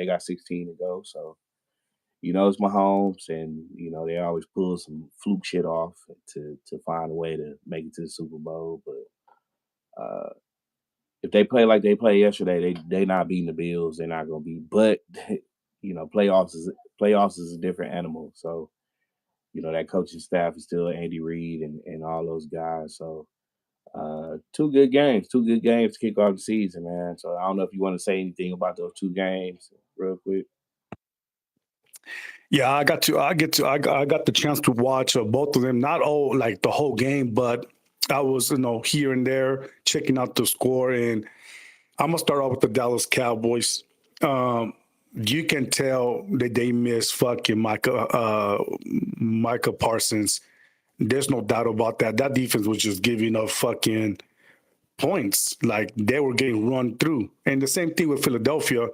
They got 16 to go. So, it's Mahomes, and they always pull some fluke shit off to find a way to make it to the Super Bowl. But if they play like they played yesterday, they not beating the Bills. They're not gonna be. But playoffs is a different animal. So that coaching staff is still Andy Reid and all those guys. So two good games to kick off the season, man. So I don't know if you want to say anything about those two games real quick. Yeah, I got the chance to watch both of them. Not all like the whole game, but I was here and there checking out the score. And I'm gonna start off with the Dallas Cowboys. Um, you can tell that they miss fucking Micah Parsons. There's no doubt about that. That defense was just giving up fucking points. Like they were getting run through. And the same thing with Philadelphia.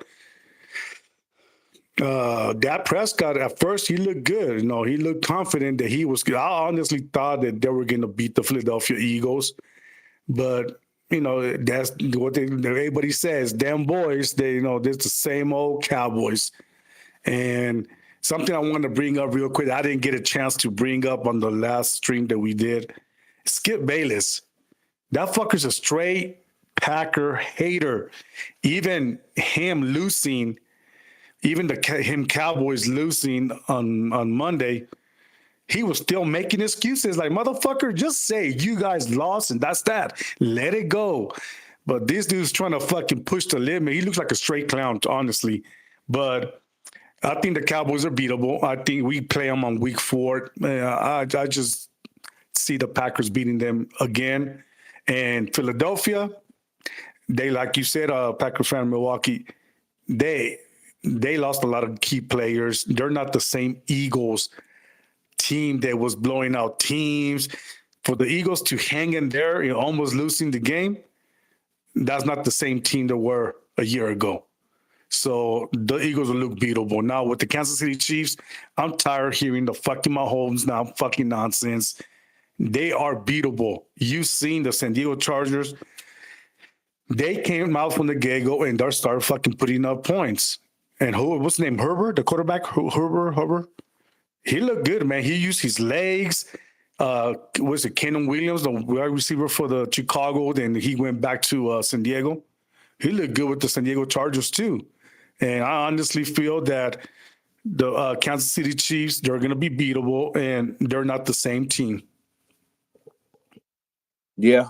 Dak Prescott, at first, he looked good. He looked confident that he was good. I honestly thought that they were going to beat the Philadelphia Eagles. But, that's what everybody says. Damn boys, they're the same old Cowboys. And something I want to bring up real quick, I didn't get a chance to bring up on the last stream that we did. Skip Bayless. That fucker's a straight Packer hater. Even him losing, even him Cowboys losing on Monday, he was still making excuses. Like, motherfucker, just say you guys lost and that's that. Let it go. But this dude's trying to fucking push the limit. He looks like a straight clown, honestly. But I think the Cowboys are beatable. I think we play them on week 4. I just see the Packers beating them again. And Philadelphia, they, like you said, Packer fan Milwaukee, they lost a lot of key players. They're not the same Eagles team that was blowing out teams. For the Eagles to hang in there, almost losing the game, that's not the same team that were a year ago. So the Eagles will look beatable. Now with the Kansas City Chiefs, I'm tired of hearing the fucking Mahomes now fucking nonsense. They are beatable. You've seen the San Diego Chargers. They came out from the get-go and they started fucking putting up points. And what's his name? Herbert, the quarterback? Herbert? He looked good, man. He used his legs. Was it Kenan Williams, the wide receiver for the Chicago? Then he went back to San Diego. He looked good with the San Diego Chargers too. And I honestly feel that the Kansas City Chiefs, they're going to be beatable, and they're not the same team. Yeah,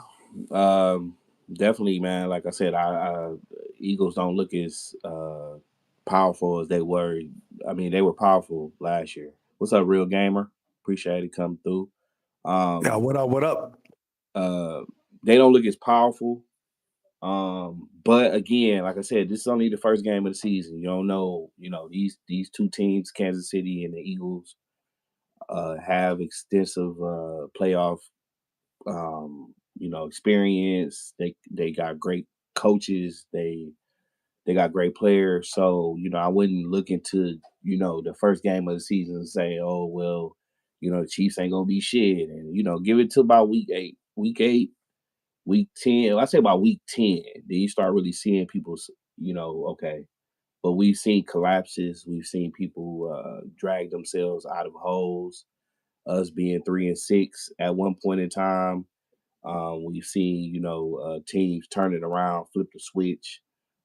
definitely, man. Like I said, Eagles don't look as powerful as they were. I mean, they were powerful last year. What's up, real gamer? Appreciate it coming through. Yeah, what up? What up? They don't look as powerful. But again, like I said, this is only the first game of the season. You don't know, these two teams, Kansas City and the Eagles, have extensive playoff experience. They got great coaches. They got great players. So, I wouldn't look into, the first game of the season and say, oh well, the Chiefs ain't gonna be shit. And, give it to about week 8. Week 8, week 10. I say about week 10, then you start really seeing people's, okay. But we've seen collapses, we've seen people drag themselves out of holes, us being 3-6 at one point in time. We've seen, teams turn it around, flip the switch.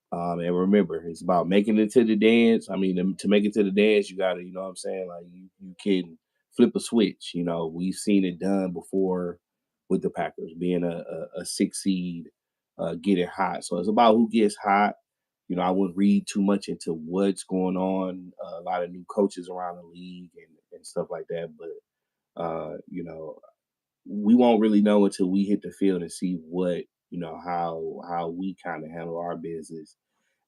And remember, it's about making it to the dance. I mean, to make it to the dance, you got to, what I'm saying? Like, you can flip a switch. We've seen it done before with the Packers being a 6 seed, getting hot. So it's about who gets hot. I wouldn't read too much into what's going on. A lot of new coaches around the league and stuff like that. But, we won't really know until we hit the field and see what how we kind of handle our business,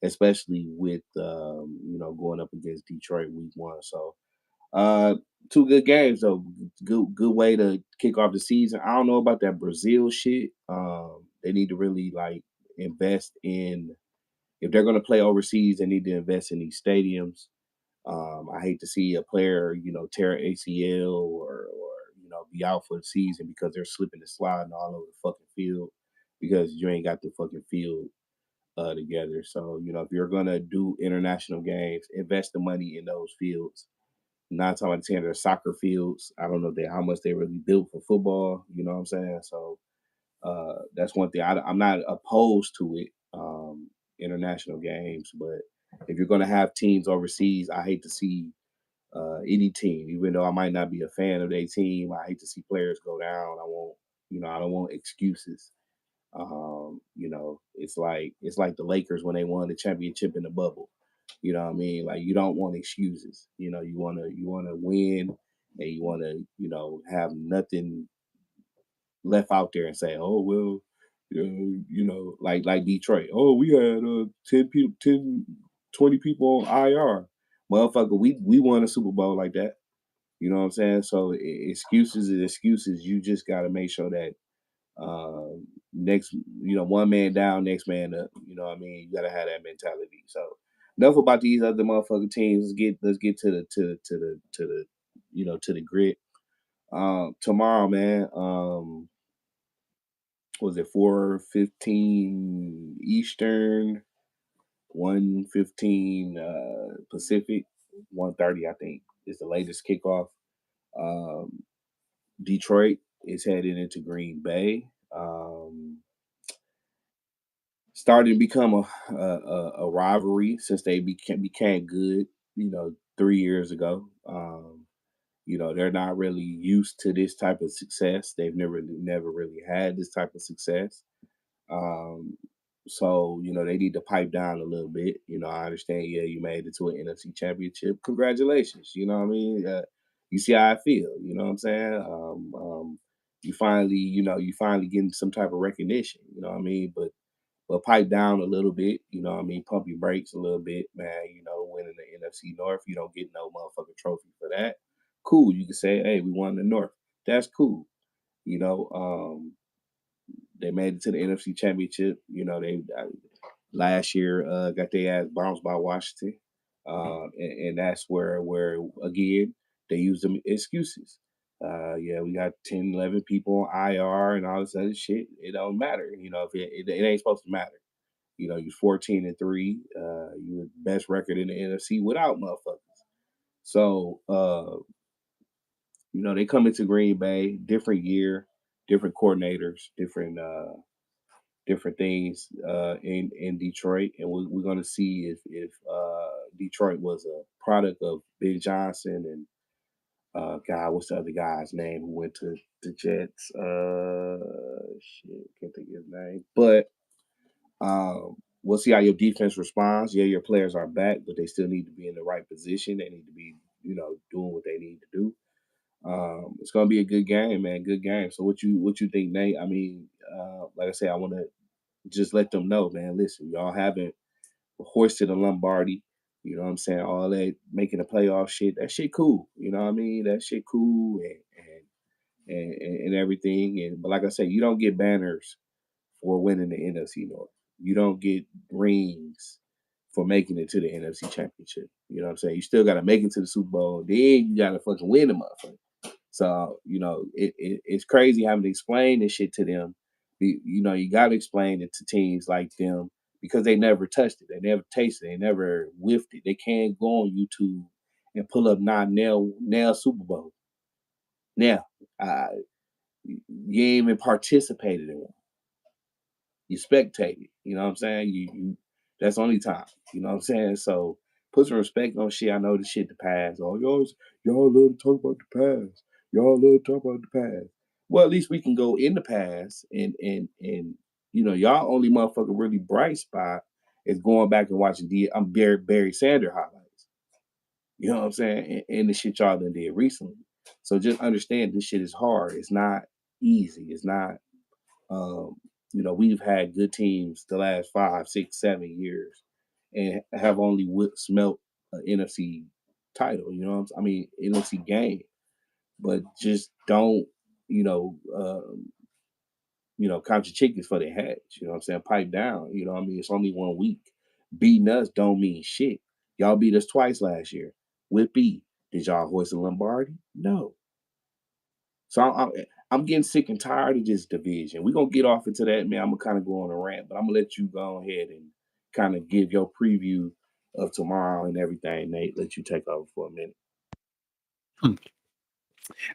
especially with going up against Detroit week 1. So two good games though. Good way to kick off the season. I don't know about that Brazil shit. They need to really like invest in, if they're going to play overseas, they need to invest in these stadiums. I hate to see a player, tear an ACL or be out for the season because they're slipping and sliding all over the fucking field because you ain't got the fucking field together. So if you're gonna do international games, invest the money in those fields. Not talking about saying they're soccer fields. I don't know how much they really built for football. You know what I'm saying? So that's one thing. I'm not opposed to it, international games, but if you're going to have teams overseas, I hate to see any team, even though I might not be a fan of their team. I hate to see players go down. I don't want excuses. It's like the Lakers when they won the championship in the bubble. You know what I mean? Like you don't want excuses. You wanna win, and you wanna have nothing left out there and say, oh well, like Detroit. Oh, we had 10 people, 10, 20 people on IR. Motherfucker, we won a Super Bowl like that. You know what I'm saying? So excuses is excuses. You just got to make sure that next, one man down, next man up. You know what I mean? You got to have that mentality. So enough about these other motherfucking teams. Let's get to the grit. Tomorrow, man. Was it 4:15 Eastern, 1:15 Pacific, 1:30 I think is the latest kickoff. Um, Detroit is heading into Green Bay. Starting to become a rivalry since they became good, 3 years ago. They're not really used to this type of success. They've never really had this type of success. Um, so they need to pipe down a little bit. I understand. Yeah, you made it to an NFC Championship. Congratulations. You know what I mean? You see how I feel. You know what I'm saying? You finally getting some type of recognition. You know what I mean? But pipe down a little bit. You know what I mean? Pump your brakes a little bit, man. Winning the NFC North, you don't get no motherfucking trophy for that. Cool. You can say, hey, we won the North. That's cool. You know, they made it to the NFC Championship. They last year got their ass bounced by Washington, and that's where again they use them excuses. Yeah, we got 10, 11 people on IR and all this other shit. It don't matter. If it ain't supposed to matter. You're 14-3. You the best record in the NFC without motherfuckers. So they come into Green Bay, different year, different coordinators, different things in Detroit, and we're going to see if Detroit was a product of Ben Johnson and God, what's the other guy's name who went to the Jets? Shit, can't think of his name. But we'll see how your defense responds. Yeah, your players are back, but they still need to be in the right position. They need to be, doing what they need to do. It's gonna be a good game, man. Good game. So what you think, Nate? I mean, like I said, I want to just let them know, man. Listen, y'all haven't hoisted a Lombardi. You know what I'm saying? All that making the playoff shit, that shit cool. You know what I mean? That shit cool and everything. And but like I said, you don't get banners for winning the NFC North. You don't get rings for making it to the NFC Championship. You know what I'm saying? You still got to make it to the Super Bowl. Then you got to fucking win the motherfucker. So it's crazy having to explain this shit to them. You got to explain it to teams like them because they never touched it, they never tasted it, they never whiffed it. They can't go on YouTube and pull up nail Super Bowl. Now, uh, you ain't even participated in one. You spectated. You know what I'm saying? You that's the only time. You know what I'm saying? So put some respect on shit. I know the shit the past. Oh, y'all love to talk about the past. Y'all love to talk about the past. Well, at least we can go in the past and y'all only motherfucker really bright spot is going back and watching Barry Sanders highlights. You know what I'm saying? And the shit y'all done did recently. So just understand this shit is hard. It's not easy. It's not um, we've had good teams the last 5, 6, 7 years, and have only smelt an NFC title. I mean NFC game, but just don't you know count your chickens for their hats. You know what I'm saying? Pipe down. I mean it's only 1 week. Beating us don't mean shit. Y'all beat us twice last year. With B, did y'all hoist a Lombardi? No. So I'm getting sick and tired of this division. We're gonna get off into that, man. I'm gonna kind of go on a rant, but I'm gonna let you go ahead kind of give your preview of tomorrow and everything. Nate, let you take over for a minute.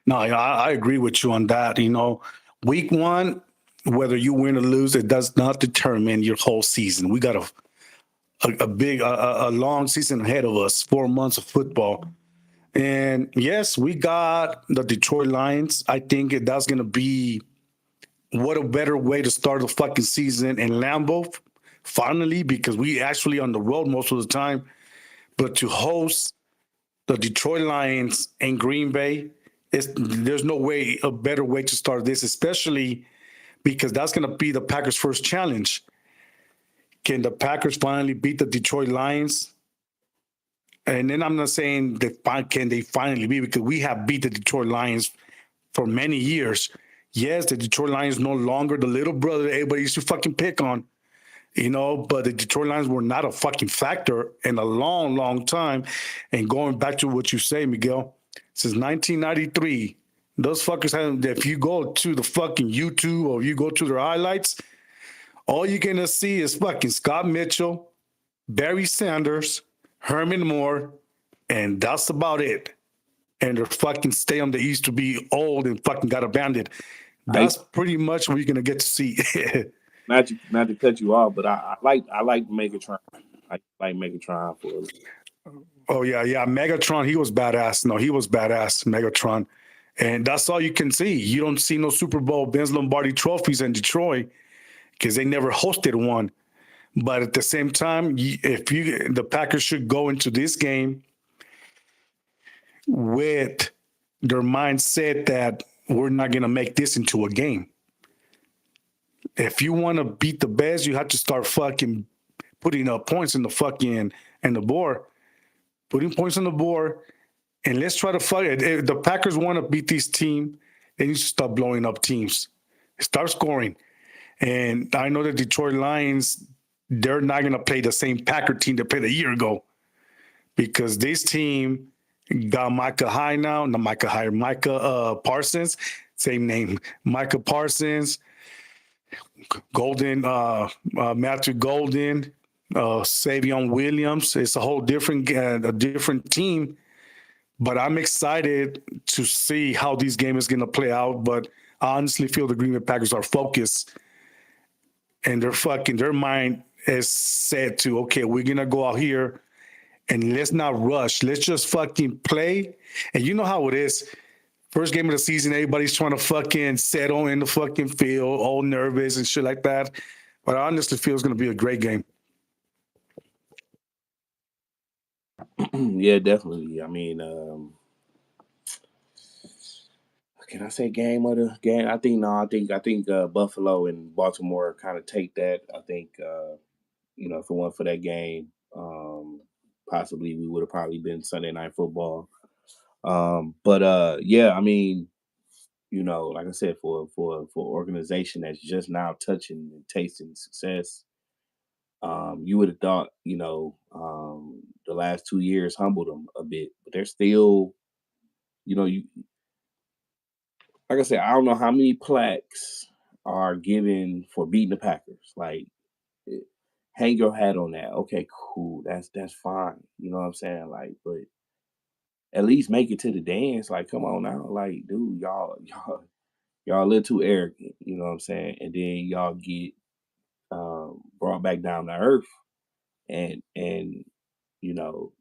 No, I agree with you on that. Week one, whether you win or lose, it does not determine your whole season. We got a big, a long season ahead of us, 4 months of football. And yes, we got the Detroit Lions. I think that's going to be what a better way to start the fucking season in Lambeau, finally, because we actually on the road most of the time. But to host the Detroit Lions in Green Bay, there's no way a better way to start this, especially because that's going to be the Packers' first challenge. Can the Packers finally beat the Detroit Lions? And then I'm not saying that can they finally be, because we have beat the Detroit Lions for many years. Yes, the Detroit Lions no longer the little brother that everybody used to fucking pick on, but the Detroit Lions were not a fucking factor in a long, long time. And going back to what you say, Miguel, since 1993, those fuckers have, if you go to the fucking YouTube or you go to their highlights, all you're going to see is fucking Scott Mitchell, Barry Sanders, Herman Moore, and that's about it. And their fucking stadium that used to be old and fucking got abandoned. I That's pretty much what you're going to get to see. not to cut you off, but I like Megatron. I like Megatron for Oh yeah, yeah. Megatron, he was badass. No, he was badass, Megatron. And that's all you can see. You don't see no Super Bowl Vince Lombardi trophies in Detroit because they never hosted one. But at the same time, if the Packers should go into this game with their mindset that we're not going to make this into a game. If you want to beat the Bears, you have to start fucking putting up points in the fucking and the board, putting points on the board. And let's try to fight it. If the Packers want to beat this team, they need to stop blowing up teams. Start scoring. And I know the Detroit Lions, they're not going to play the same Packer team they played a year ago, because this team got Micah High now, not Micah High, Micah Parsons, same name, Micah Parsons, Golden, Matthew Golden, Savion Williams. It's a whole different team. But I'm excited to see how this game is going to play out. But I honestly feel the Green Bay Packers are focused, and their mind is set to, okay, we're going to go out here and let's not rush. Let's just fucking play. And you know how it is. First game of the season, everybody's trying to fucking settle in the fucking field, all nervous and shit like that. But I honestly feel it's going to be a great game. yeah, definitely. I mean, can I say game of the game? I think no. I think Buffalo and Baltimore kind of take that. I think if it weren't for that game, possibly we would have probably been Sunday Night Football. But yeah, I mean, like I said, for organization that's just now touching and tasting success, you would have thought, the last 2 years humbled them a bit, but they're still, you like I said, I don't know how many plaques are given for beating the Packers. Like, eh, hang your hat on that. Okay, cool. That's fine. You know what I'm saying? Like, but at least make it to the dance. Like, come on now. Like, dude, y'all a little too arrogant. You know what I'm saying? And then y'all get brought back down to earth, and you know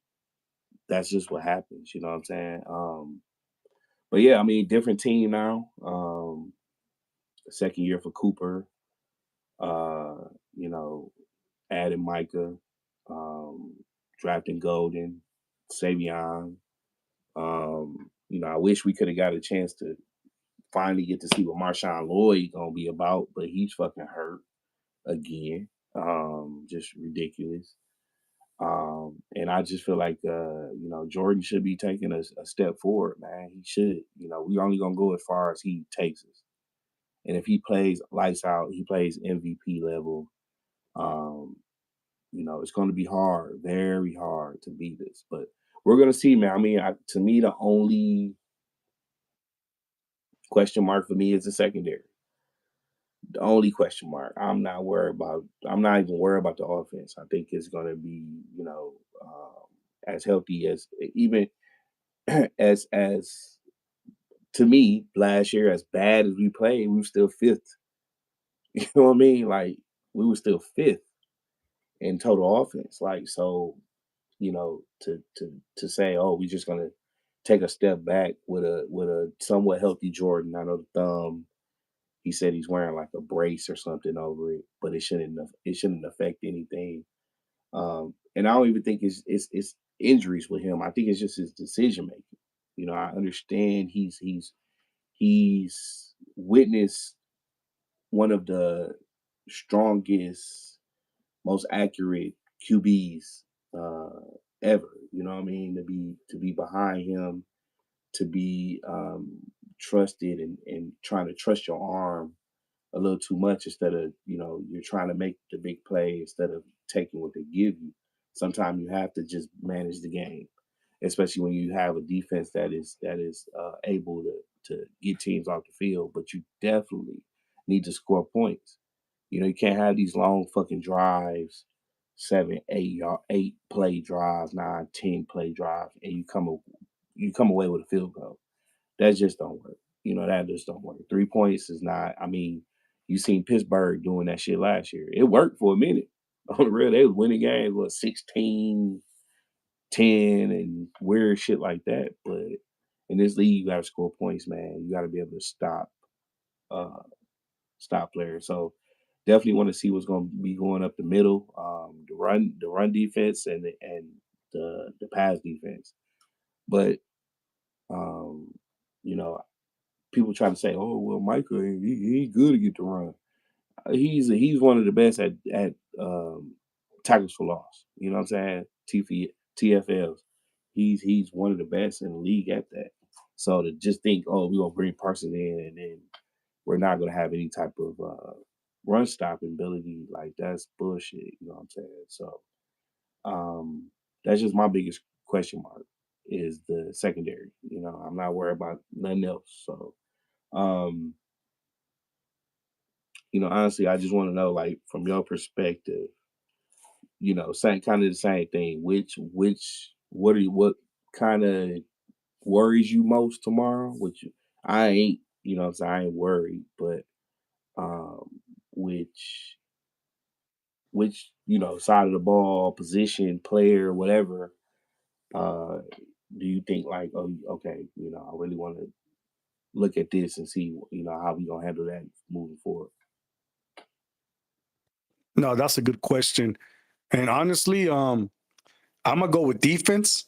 that's just what happens. You know what I'm saying? But yeah, I mean, different team now. Second year for Cooper. Uh, you know, adding Micah, um, drafting Golden, Savion. I wish we could have got a chance to finally get to see what Marshawn Lloyd gonna be about, but he's fucking hurt again. Just ridiculous. And I just feel like Jordan should be taking a step forward, man. He should. We only gonna go as far as he takes us. And if he plays lights out, he plays MVP level. Um, it's going to be hard, very hard to beat this. But we're going to see, man. I mean, to me, the only question mark for me is the secondary. the only question mark. I'm not worried about. I'm not even worried about the offense. I think it's going to be, as healthy as even as to me last year. As bad as we played, we were still fifth. You know what I mean? Like we were still fifth in total offense. Like so, to say, oh, we're just gonna take a step back with a somewhat healthy Jordan. I know the thumb. He said he's wearing like a brace or something over it, but it shouldn't affect anything. And I don't even think it's injuries with him. I think it's just his decision making. I understand he's witnessed one of the strongest, most accurate QBs uh, ever. You know what I mean? To be behind him, to be trusted and trying to trust your arm a little too much instead of you're trying to make the big play instead of taking what they give you. Sometimes you have to just manage the game, especially when you have a defense that is able to get teams off the field. But you definitely need to score points. You can't have these long fucking drives, 7, 8 yard, 8 play drives, 9, 10 play drives, and you come away with a field goal. That just don't work. That just don't work. 3 points is not. I mean, you seen Pittsburgh doing that shit last year. It worked for a minute. On the real, they was winning games, 16-10 and weird shit like that. But in this league, you got to score points, man. You got to be able to uh, stop players. So definitely want to see what's going to be going up the middle, the run defense and the pass defense. But um, you know, people try to say, "Oh, well, Michael, he ain't good to get the run." He's one of the best at tackles for loss. You know what I'm saying? TFLs. He's one of the best in the league at that. So to just think, oh, we're gonna bring Parsons in and then we're not gonna have any type of run stopping ability, like that's bullshit. You know what I'm saying? So that's just my biggest question mark is the secondary. I'm not worried about nothing else. So um, honestly, I just want to know, like, from your perspective, same kind of the same thing. What kind of worries you most tomorrow? Which I ain't, so I ain't worried, but um, which side of the ball, position, player, whatever, uh, do you think like, oh, okay, I really want to look at this and see, how we gonna handle that moving forward. No, that's a good question. And honestly, I'm gonna go with defense.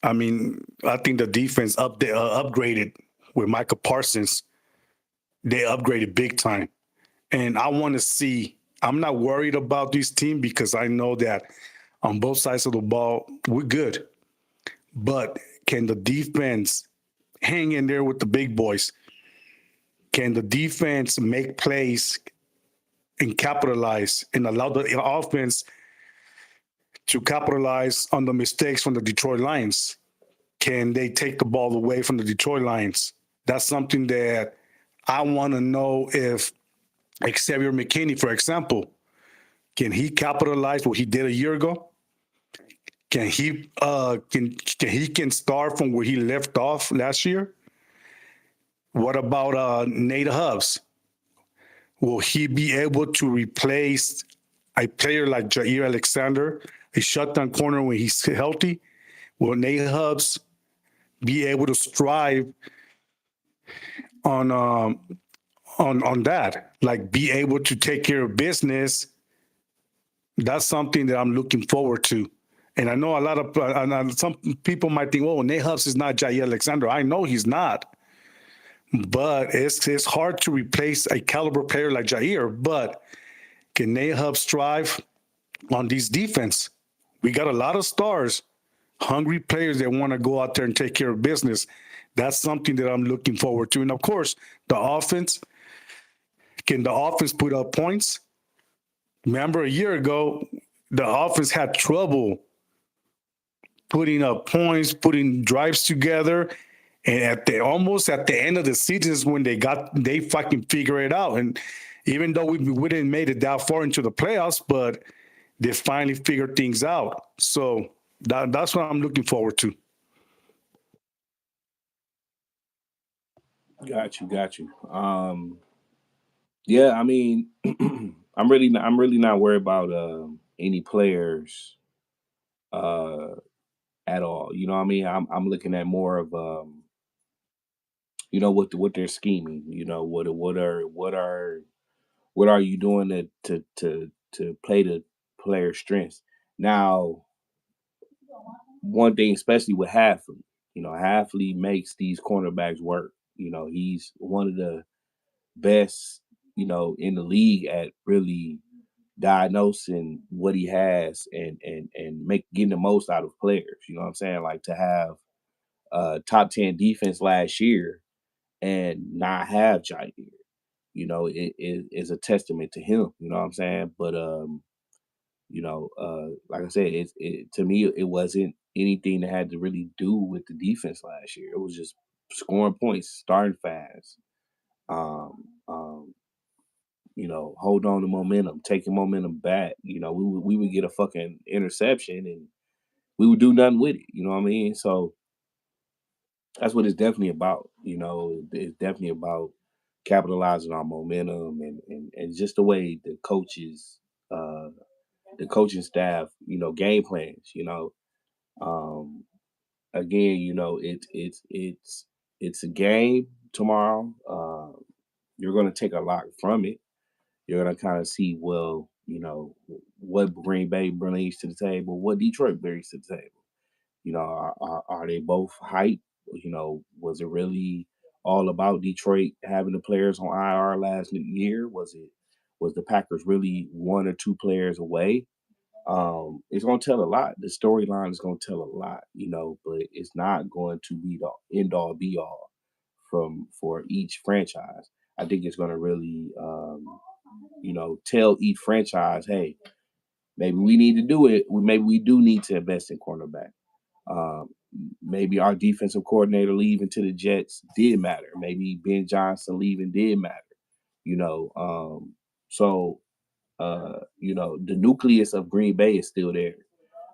I mean, I think the defense upgraded with Micah Parsons. They upgraded big time, and I want to see. I'm not worried about this team because I know that on both sides of the ball we're good. But can the defense hang in there with the big boys? Can the defense make plays and capitalize and allow the offense to capitalize on the mistakes from the Detroit Lions? Can they take the ball away from the Detroit Lions? That's something that I want to know if Xavier McKinney, for example, can he capitalize what he did a year ago? Can he start from where he left off last year? What about Nate Hubs? Will he be able to replace a player like Jair Alexander, a shutdown corner when he's healthy? Will Nate Hubs be able to strive on that? Like be able to take care of business. That's something that I'm looking forward to. And I know a lot of some people might think, "Oh, Nate Hubs is not Jair Alexander." I know he's not, but it's hard to replace a caliber player like Jair. But can Nate Hubs thrive on these defense? We got a lot of stars, hungry players that want to go out there and take care of business. That's something that I'm looking forward to. And of course, the offense. Can the offense put up points? Remember a year ago, the offense had trouble putting up points, putting drives together. And almost at the end of the season is when they fucking figure it out. And even though we didn't made it that far into the playoffs, but they finally figured things out. So that's what I'm looking forward to. Got you. Yeah, I mean, I'm really not worried about any players uh, at all. You know what I mean? I'm looking at more of what they're scheming. You know, what are you doing to play the player's strengths? Now, one thing, especially with Halfley, Halfley makes these cornerbacks work. He's one of the best, in the league at really diagnosing what he has and make getting the most out of players. You know what I'm saying? Like to have top 10 defense last year and not have Jair, it is a testament to him. You know what I'm saying? But like I said, to me it wasn't anything that had to really do with the defense last year. It was just scoring points, starting fast. Um, um, hold on to momentum, taking momentum back. We would get a fucking interception and we would do nothing with it. You know what I mean? So that's what it's definitely about. It's definitely about capitalizing on momentum and just the way uh, the coaching staff, game plans. Um, Again, it's a game tomorrow. You're going to take a lot from it. You're going to kind of see, well, what Green Bay brings to the table, what Detroit brings to the table. Are they both hype? Was it really all about Detroit having the players on IR last year? Was the Packers really one or two players away? It's going to tell a lot. The storyline is going to tell a lot, but it's not going to be the end all be all for each franchise. I think it's going to really, tell each franchise, hey, maybe we need to do it. Maybe we do need to invest in cornerback. Um, Maybe our defensive coordinator leaving to the Jets did matter. Maybe Ben Johnson leaving did matter. You know, so the nucleus of Green Bay is still there.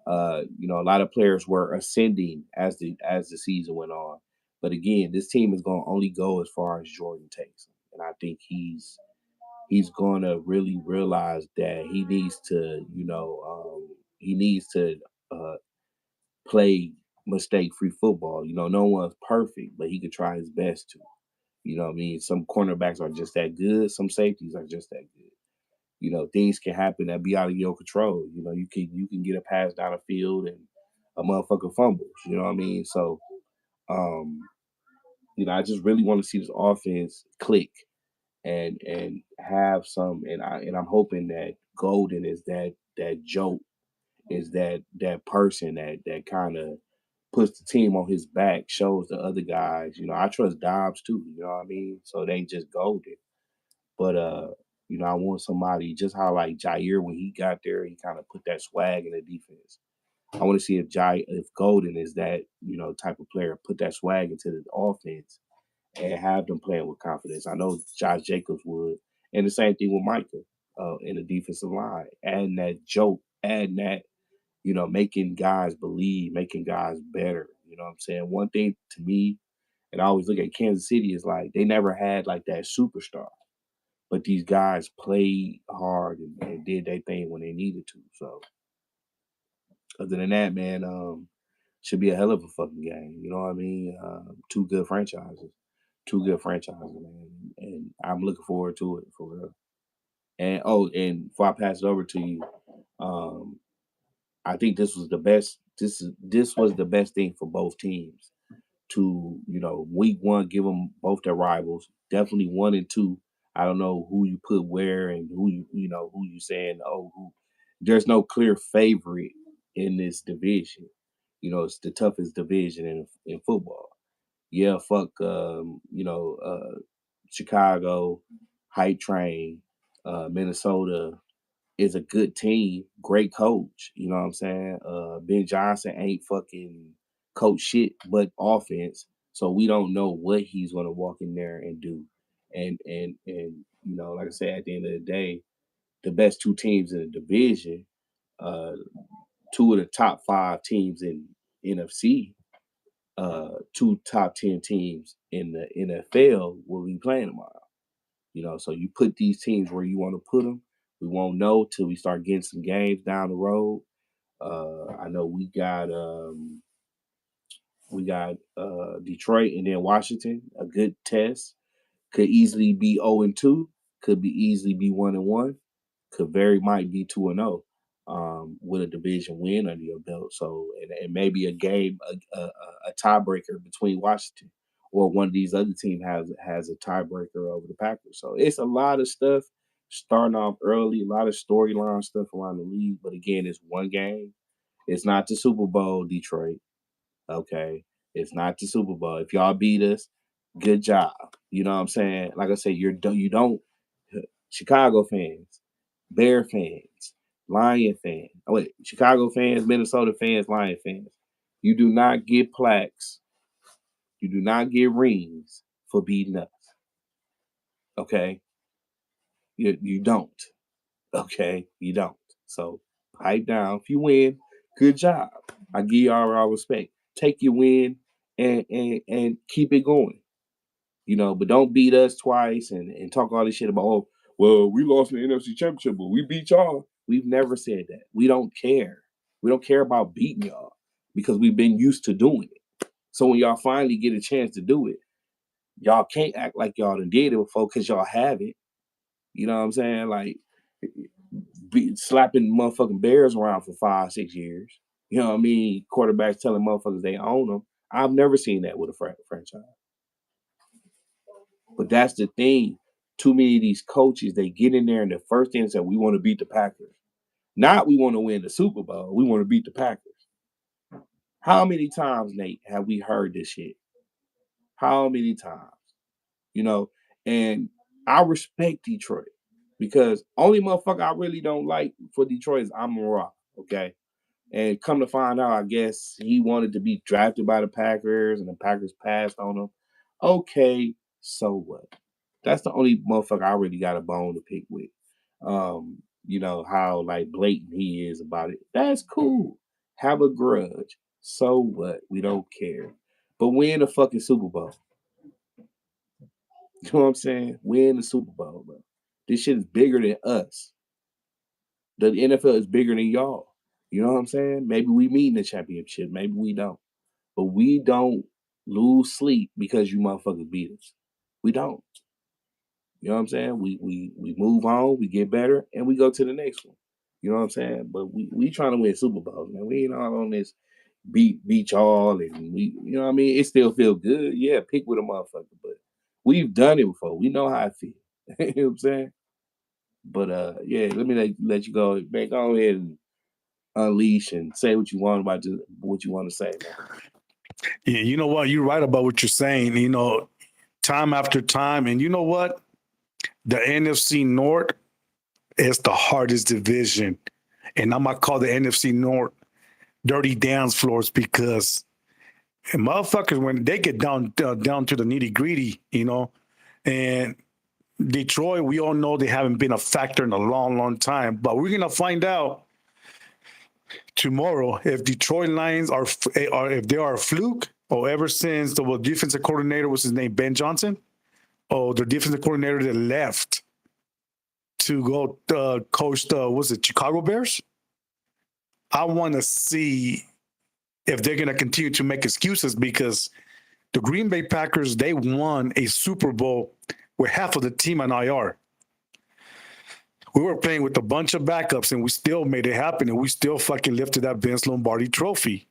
A lot of players were ascending as the season went on. But again, this team is going to only go as far as Jordan takes them. And I think he's going to really realize that he needs to uh, play mistake-free football. No one's perfect, but he could try his best to. You know what I mean? Some cornerbacks are just that good. Some safeties are just that good. Things can happen that be out of your control. You can get a pass down the field and a motherfucker fumbles. You know what I mean? So, um, I just really want to see this offense click and have some. And I'm hoping that Golden is that joke, is that person that kind of puts the team on his back, shows the other guys. I trust Dobbs too. You know what I mean? So they just Golden. But I want somebody just how like Jair when he got there, he kind of put that swag in the defense. I want to see if Golden is that type of player, put that swag into the offense and have them playing with confidence. I know Josh Jacobs would, and the same thing with Micah in the defensive line, adding that joke, adding that making guys believe, making guys better. You know what I'm saying? One thing to me, and I always look at Kansas City is like they never had like that superstar, but these guys played hard and did their thing when they needed to. So other than that, man, should be a hell of a fucking game. You know what I mean? Two good franchises, man, and I'm looking forward to it for real. And before I pass it over to you, um, I think this was the best. This was the best thing for both teams to week one give them both their rivals. Definitely one and two. I don't know who you put where and who you saying there's no clear favorite in this division. It's the toughest division in football. Yeah, fuck Chicago, hype train, Minnesota is a good team, great coach. You know what I'm saying? Ben Johnson ain't fucking coach shit but offense. So we don't know what he's gonna walk in there and do. And like I said, at the end of the day, the best two teams in the division, uh, two of the top five teams in NFC, two top 10 teams in the NFL will be playing tomorrow. So you put these teams where you want to put them. We won't know till we start getting some games down the road. I know we got Detroit and then Washington, a good test. Could easily be 0-2, could be easily be 1-1, could very might be 2-0 with a division win under your belt. So and maybe a game, a tiebreaker between Washington or one of these other teams has a tiebreaker over the Packers. So it's a lot of stuff starting off early, a lot of storyline stuff around the league. But again, it's one game. It's not the Super Bowl, Detroit. Okay. It's not the Super Bowl. If y'all beat us, good job. You know what I'm saying? Like I said, you don't Chicago fans, Bear fans, Lion fans. Oh wait, Chicago fans, Minnesota fans, Lion fans. You do not get plaques. You do not get rings for beating us. Okay? You don't. Okay? You don't. So pipe down. If you win, good job. I give y'all our respect. Take your win and keep it going. But don't beat us twice and talk all this shit about, oh, well, we lost in the NFC Championship, but we beat y'all. We've never said that. We don't care. We don't care about beating y'all because we've been used to doing it. So when y'all finally get a chance to do it, y'all can't act like y'all done did it before because y'all have it. You know what I'm saying? Like slapping motherfucking Bears around for 5-6 years. You know what I mean? Quarterbacks telling motherfuckers they own them. I've never seen that with a franchise. But that's the thing. Too many of these coaches, they get in there and the first thing is that we want to beat the Packers. Not we want to win the Super Bowl. We want to beat the Packers. How many times, Nate, have we heard this shit? How many times? You know, and I respect Detroit because only motherfucker I really don't like for Detroit is Amon-Ra. Okay. And come to find out, I guess he wanted to be drafted by the Packers and the Packers passed on him. Okay, so what? That's the only motherfucker I really got a bone to pick with. How like blatant he is about it. That's cool. Have a grudge. So what? We don't care. But win the fucking Super Bowl. You know what I'm saying? Win the Super Bowl, bro. This shit is bigger than us. The NFL is bigger than y'all. You know what I'm saying? Maybe we meet in the championship. Maybe we don't. But we don't lose sleep because you motherfuckers beat us. We don't. You know what I'm saying? We move on, we get better, and we go to the next one. You know what I'm saying? But we trying to win Super Bowls, man. We ain't all on this beat y'all and you know what I mean? It still feel good. Yeah, pick with a motherfucker, but we've done it before. We know how it feels. You know what I'm saying? But yeah, let me let you go. Man, go ahead and unleash and say what you want about what you want to say, man. Yeah, you know what? You're right about what you're saying. Time after time, and you know what? The NFC North is the hardest division, and I'm gonna call the NFC North dirty dance floors because motherfuckers when they get down to the nitty gritty, and Detroit, we all know they haven't been a factor in a long, long time, but we're gonna find out tomorrow if Detroit Lions are if they are a fluke or ever since the defensive coordinator was his name Ben Johnson, or the defensive coordinator that left to go coach the Chicago Bears. I want to see if they're going to continue to make excuses because the Green Bay Packers, they won a Super Bowl with half of the team on IR. We were playing with a bunch of backups and we still made it happen and we still fucking lifted that Vince Lombardi trophy.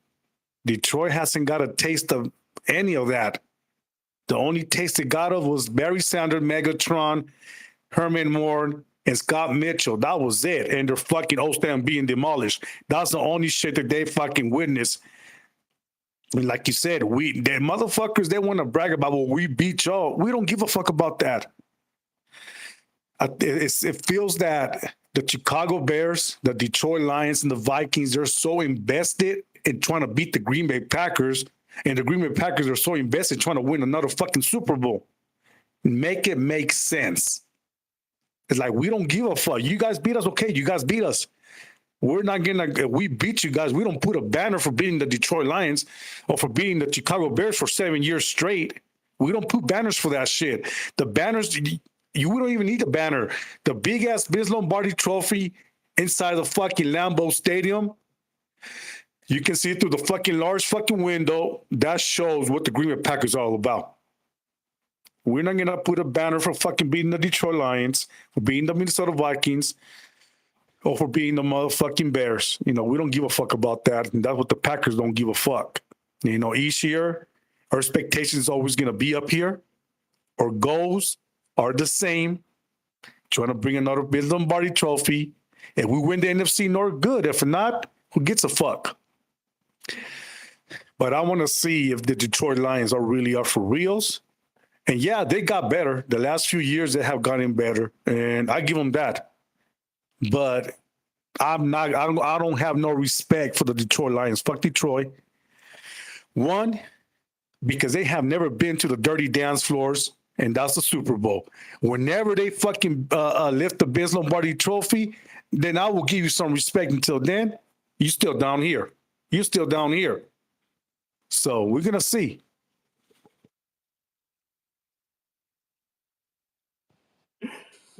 Detroit hasn't got a taste of any of that. The only taste it got of was Barry Sanders, Megatron, Herman Moore, and Scott Mitchell. That was it. And their fucking old stand being demolished. That's the only shit that they fucking witnessed. And like you said, the motherfuckers, they want to brag about, well, we beat y'all. We don't give a fuck about that. It feels that the Chicago Bears, the Detroit Lions, and the Vikings, they're so invested in trying to beat the Green Bay Packers, and the Green Bay Packers are so invested in trying to win another fucking Super Bowl. Make it make sense. It's like we don't give a fuck. You guys beat us, okay? You guys beat us. We're not gonna. If we beat you guys, we don't put a banner for beating the Detroit Lions or for beating the Chicago Bears for 7 years straight. We don't put banners for that shit. The banners, we don't even need the banner. The big ass Vince Lombardi trophy inside the fucking Lambeau Stadium. You can see it through the fucking large fucking window. That shows what the Green Bay Packers are all about. We're not gonna put a banner for fucking beating the Detroit Lions, for beating the Minnesota Vikings, or for beating the motherfucking Bears. We don't give a fuck about that. And that's what the Packers don't give a fuck. Each year, our expectations is always gonna be up here. Our goals are the same. Trying to bring another Vince Lombardi trophy. If we win the NFC North, good. If not, who gets a fuck? But I want to see if the Detroit Lions are really up for reals. And yeah, they got better. The last few years, they have gotten better, and I give them that. But I'm not. I don't have no respect for the Detroit Lions. Fuck Detroit. One, because they have never been to the dirty dance floors, and that's the Super Bowl. Whenever they fucking lift the Vince Lombardi trophy, then I will give you some respect. Until then, you still down here. You still down here. So we're gonna see.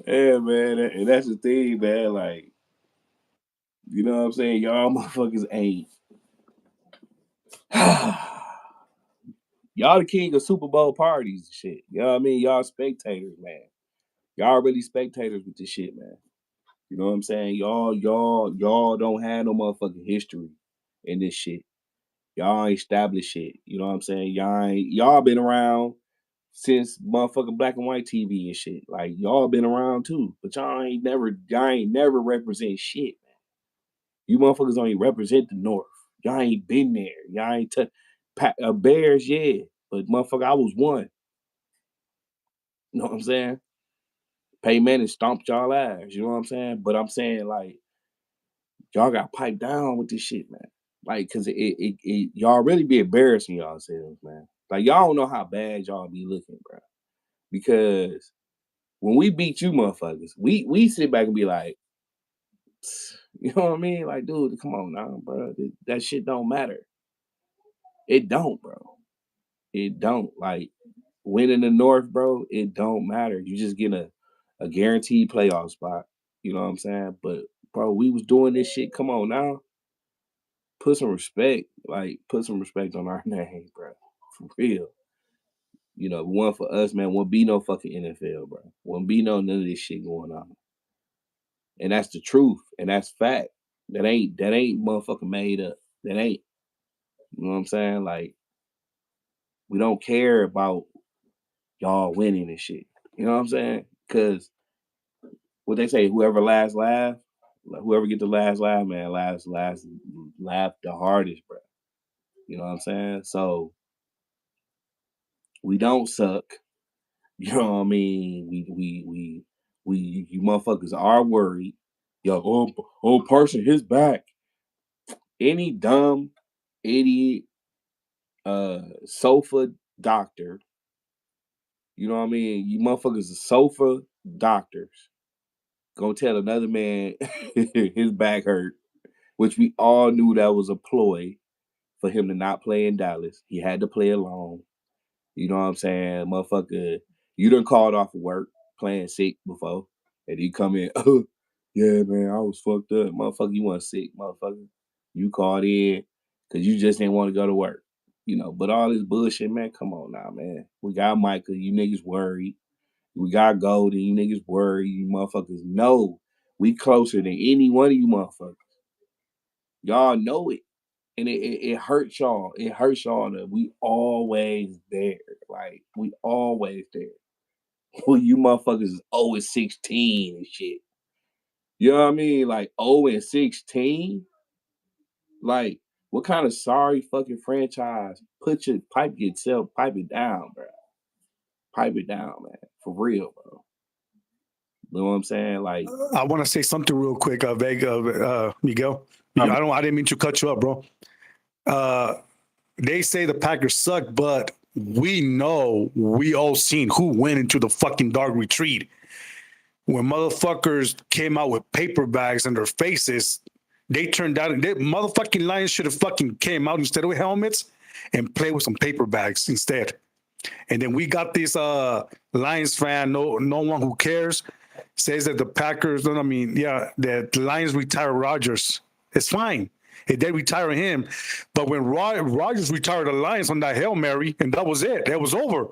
Yeah, man, and that's the thing, man. Like, you know what I'm saying? Y'all motherfuckers ain't. Y'all the king of Super Bowl parties and shit. You know what I mean? Y'all spectators, man. Y'all really spectators with this shit, man. You know what I'm saying? Y'all don't have no motherfucking history in this shit. Y'all ain't established shit. You know what I'm saying? Y'all been around since motherfucking black and white TV and shit. Like y'all been around too, but y'all ain't never represent shit, man. You motherfuckers don't even represent the North. Y'all ain't been there. Y'all ain't Bears, yeah, but motherfucker, I was one. You know what I'm saying? Peyton Manning stomped y'all ass. You know what I'm saying? But I'm saying like y'all got piped down with this shit, man. Like, cause y'all really be embarrassing yourselves, man. Like y'all don't know how bad y'all be looking, bro. Because when we beat you motherfuckers, we sit back and be like, you know what I mean? Like, dude, come on now, bro. That shit don't matter. It don't, bro. It don't. Like winning the North, bro, it don't matter. You just get a guaranteed playoff spot. You know what I'm saying? But bro, we was doing this shit. Come on now. Put some respect. Like, put some respect on our name, bro. For real. One for us, man, won't be no fucking NFL, bro. Won't be none of this shit going on. And that's the truth. And that's fact. That ain't motherfucking made up. That ain't. You know what I'm saying? Like, we don't care about y'all winning and shit. You know what I'm saying? Cause what they say, whoever last laugh, whoever get the last laugh, man, last laugh the hardest, bro. You know what I'm saying? So we don't suck. You know what I mean? You motherfuckers are worried. Yo, old person, his back. Any dumb idiot sofa doctor, you know what I mean? You motherfuckers are sofa doctors. Gonna tell another man his back hurt, which we all knew that was a ploy for him to not play in Dallas. He had to play alone. You know what I'm saying? Motherfucker, you done called off of work playing sick before. And he come in, oh, yeah, man, I was fucked up. Motherfucker, you weren't sick, motherfucker. You called in because you just didn't want to go to work. But all this bullshit, man, come on now, man. We got Michael, you niggas worried. We got Golden, you niggas worried. You motherfuckers know we closer than any one of you motherfuckers. Y'all know it. And it hurts y'all. It hurts y'all that we always there. Like, we always there. Well, you motherfuckers is 0-16 and shit. You know what I mean? Like 0-16. Like, what kind of sorry fucking franchise? Put your pipe it down, bro. Pipe it down, man. For real, bro. You know what I'm saying? Like, I want to say something real quick, Miguel. I didn't mean to cut you up, bro. They say the Packers suck, but we all seen who went into the fucking dark retreat. When motherfuckers came out with paper bags in their faces, they turned out, they motherfucking Lions should have fucking came out instead of helmets and play with some paper bags instead. And then we got this Lions fan, no one who cares, says that the Packers, I mean, yeah, that the Lions retire Rodgers. It's fine. If they retire him. But when Rodgers retired the Lions on that Hail Mary, and that was it. That was over.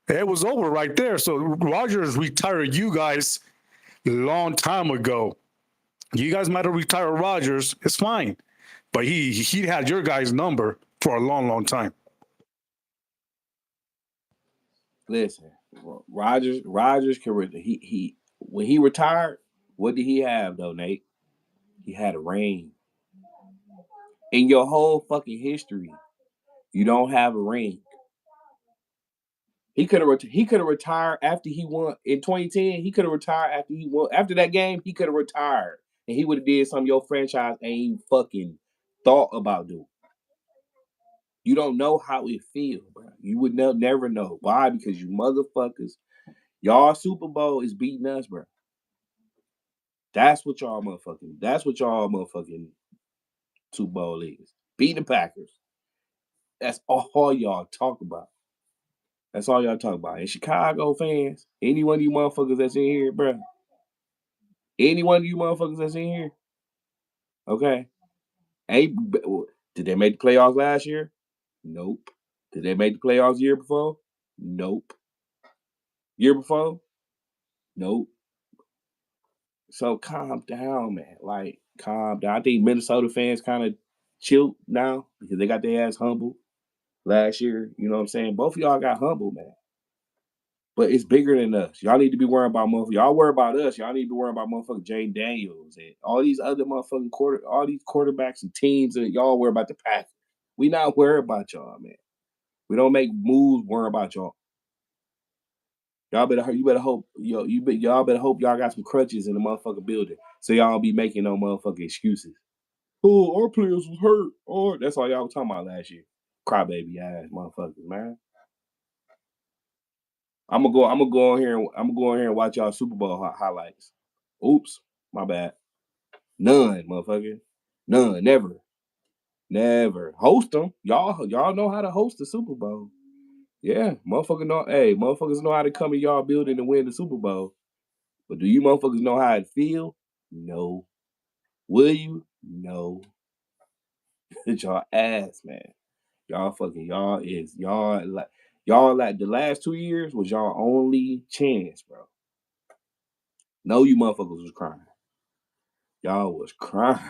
It was over right there. So Rodgers retired you guys a long time ago. You guys might have retired Rodgers. It's fine. But he had your guys' number for a long, long time. Listen, Rogers can he when he retired, what did he have though, Nate? He had a ring. In your whole fucking history, you don't have a ring. He could have retired after he won in 2010. He could have retired after he won after that game. He could have retired and he would have did something your franchise ain't fucking thought about doing. You don't know how it feels, bro. You would never know why, because you motherfuckers, y'all Super Bowl is beating us, bro. That's what y'all motherfucking. That's what y'all motherfucking Super Bowl is. Beating the Packers. That's all y'all talk about. That's all y'all talk about. And Chicago fans, any one of you motherfuckers that's in here, bro. Any one of you motherfuckers that's in here, okay? Ain't did they make the playoffs last year? Nope. Did they make the playoffs year before? Nope. Year before? Nope. So calm down, man. Like, calm down. I think Minnesota fans kind of chilled now because they got their ass humbled last year. You know what I'm saying? Both of y'all got humbled, man. But it's bigger than us. Y'all need to be worrying about motherfuckers. Y'all worry about us. Y'all need to be worrying about motherfucking Jane Daniels and all these other motherfucking all these quarterbacks and teams, and y'all worry about the Packers. We not worried about y'all, man. We don't make moves worry about y'all. You better hope y'all better hope y'all got some crutches in the motherfucking building, so y'all don't be making no motherfucking excuses. Oh, our players was hurt. Or that's all y'all was talking about last year. Crybaby ass motherfuckers, man. I'm gonna go on here and I'm gonna go on here and watch y'all Super Bowl highlights. Oops, my bad. None, motherfucker. None, never, never. Host them. Y'all know how to host the Super Bowl. Yeah, motherfucker know. Hey, motherfuckers know how to come in y'all building and win the Super Bowl. But do you motherfuckers know how it feel? No. Will you? No. It's y'all ass, man. Y'all fucking y'all like the last 2 years was y'all only chance, bro. No, you motherfuckers was crying. Y'all was crying.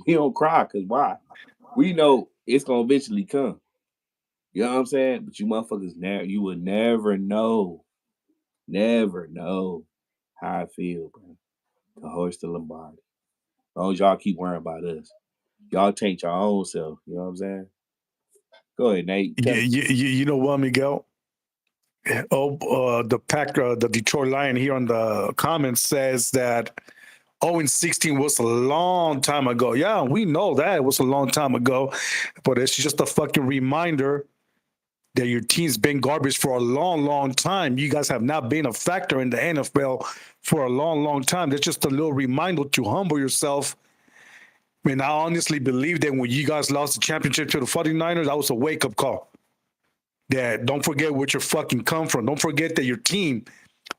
We don't cry because why? We know it's gonna eventually come. You know what I'm saying? But you motherfuckers you would never know how I feel, bro. To hoist the Lombardi. As long as y'all keep worrying about us. Y'all taint your own self. You know what I'm saying? Go ahead, Nate. You know what, Miguel? Oh, the Detroit Lion here on the comments says that 0-16 was a long time ago. Yeah, we know that it was a long time ago, but it's just a fucking reminder that your team's been garbage for a long, long time. You guys have not been a factor in the NFL for a long, long time. That's just a little reminder to humble yourself. I mean, I honestly believe that when you guys lost the championship to the 49ers, that was a wake-up call. That don't forget where you fucking come from. Don't forget that your team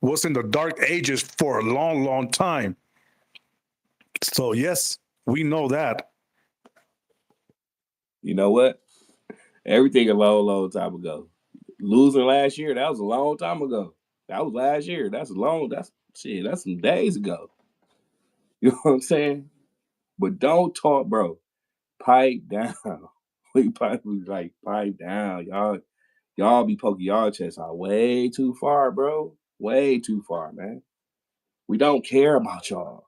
was in the dark ages for a long, long time. So yes, we know that. You know what? Everything a long, long time ago. Losing last year, that was a long time ago. That was last year. That's shit, that's some days ago. You know what I'm saying? But don't talk, bro. Pipe down. We pipe down. Y'all be poking y'all chest out way too far, bro. Way too far, man. We don't care about y'all.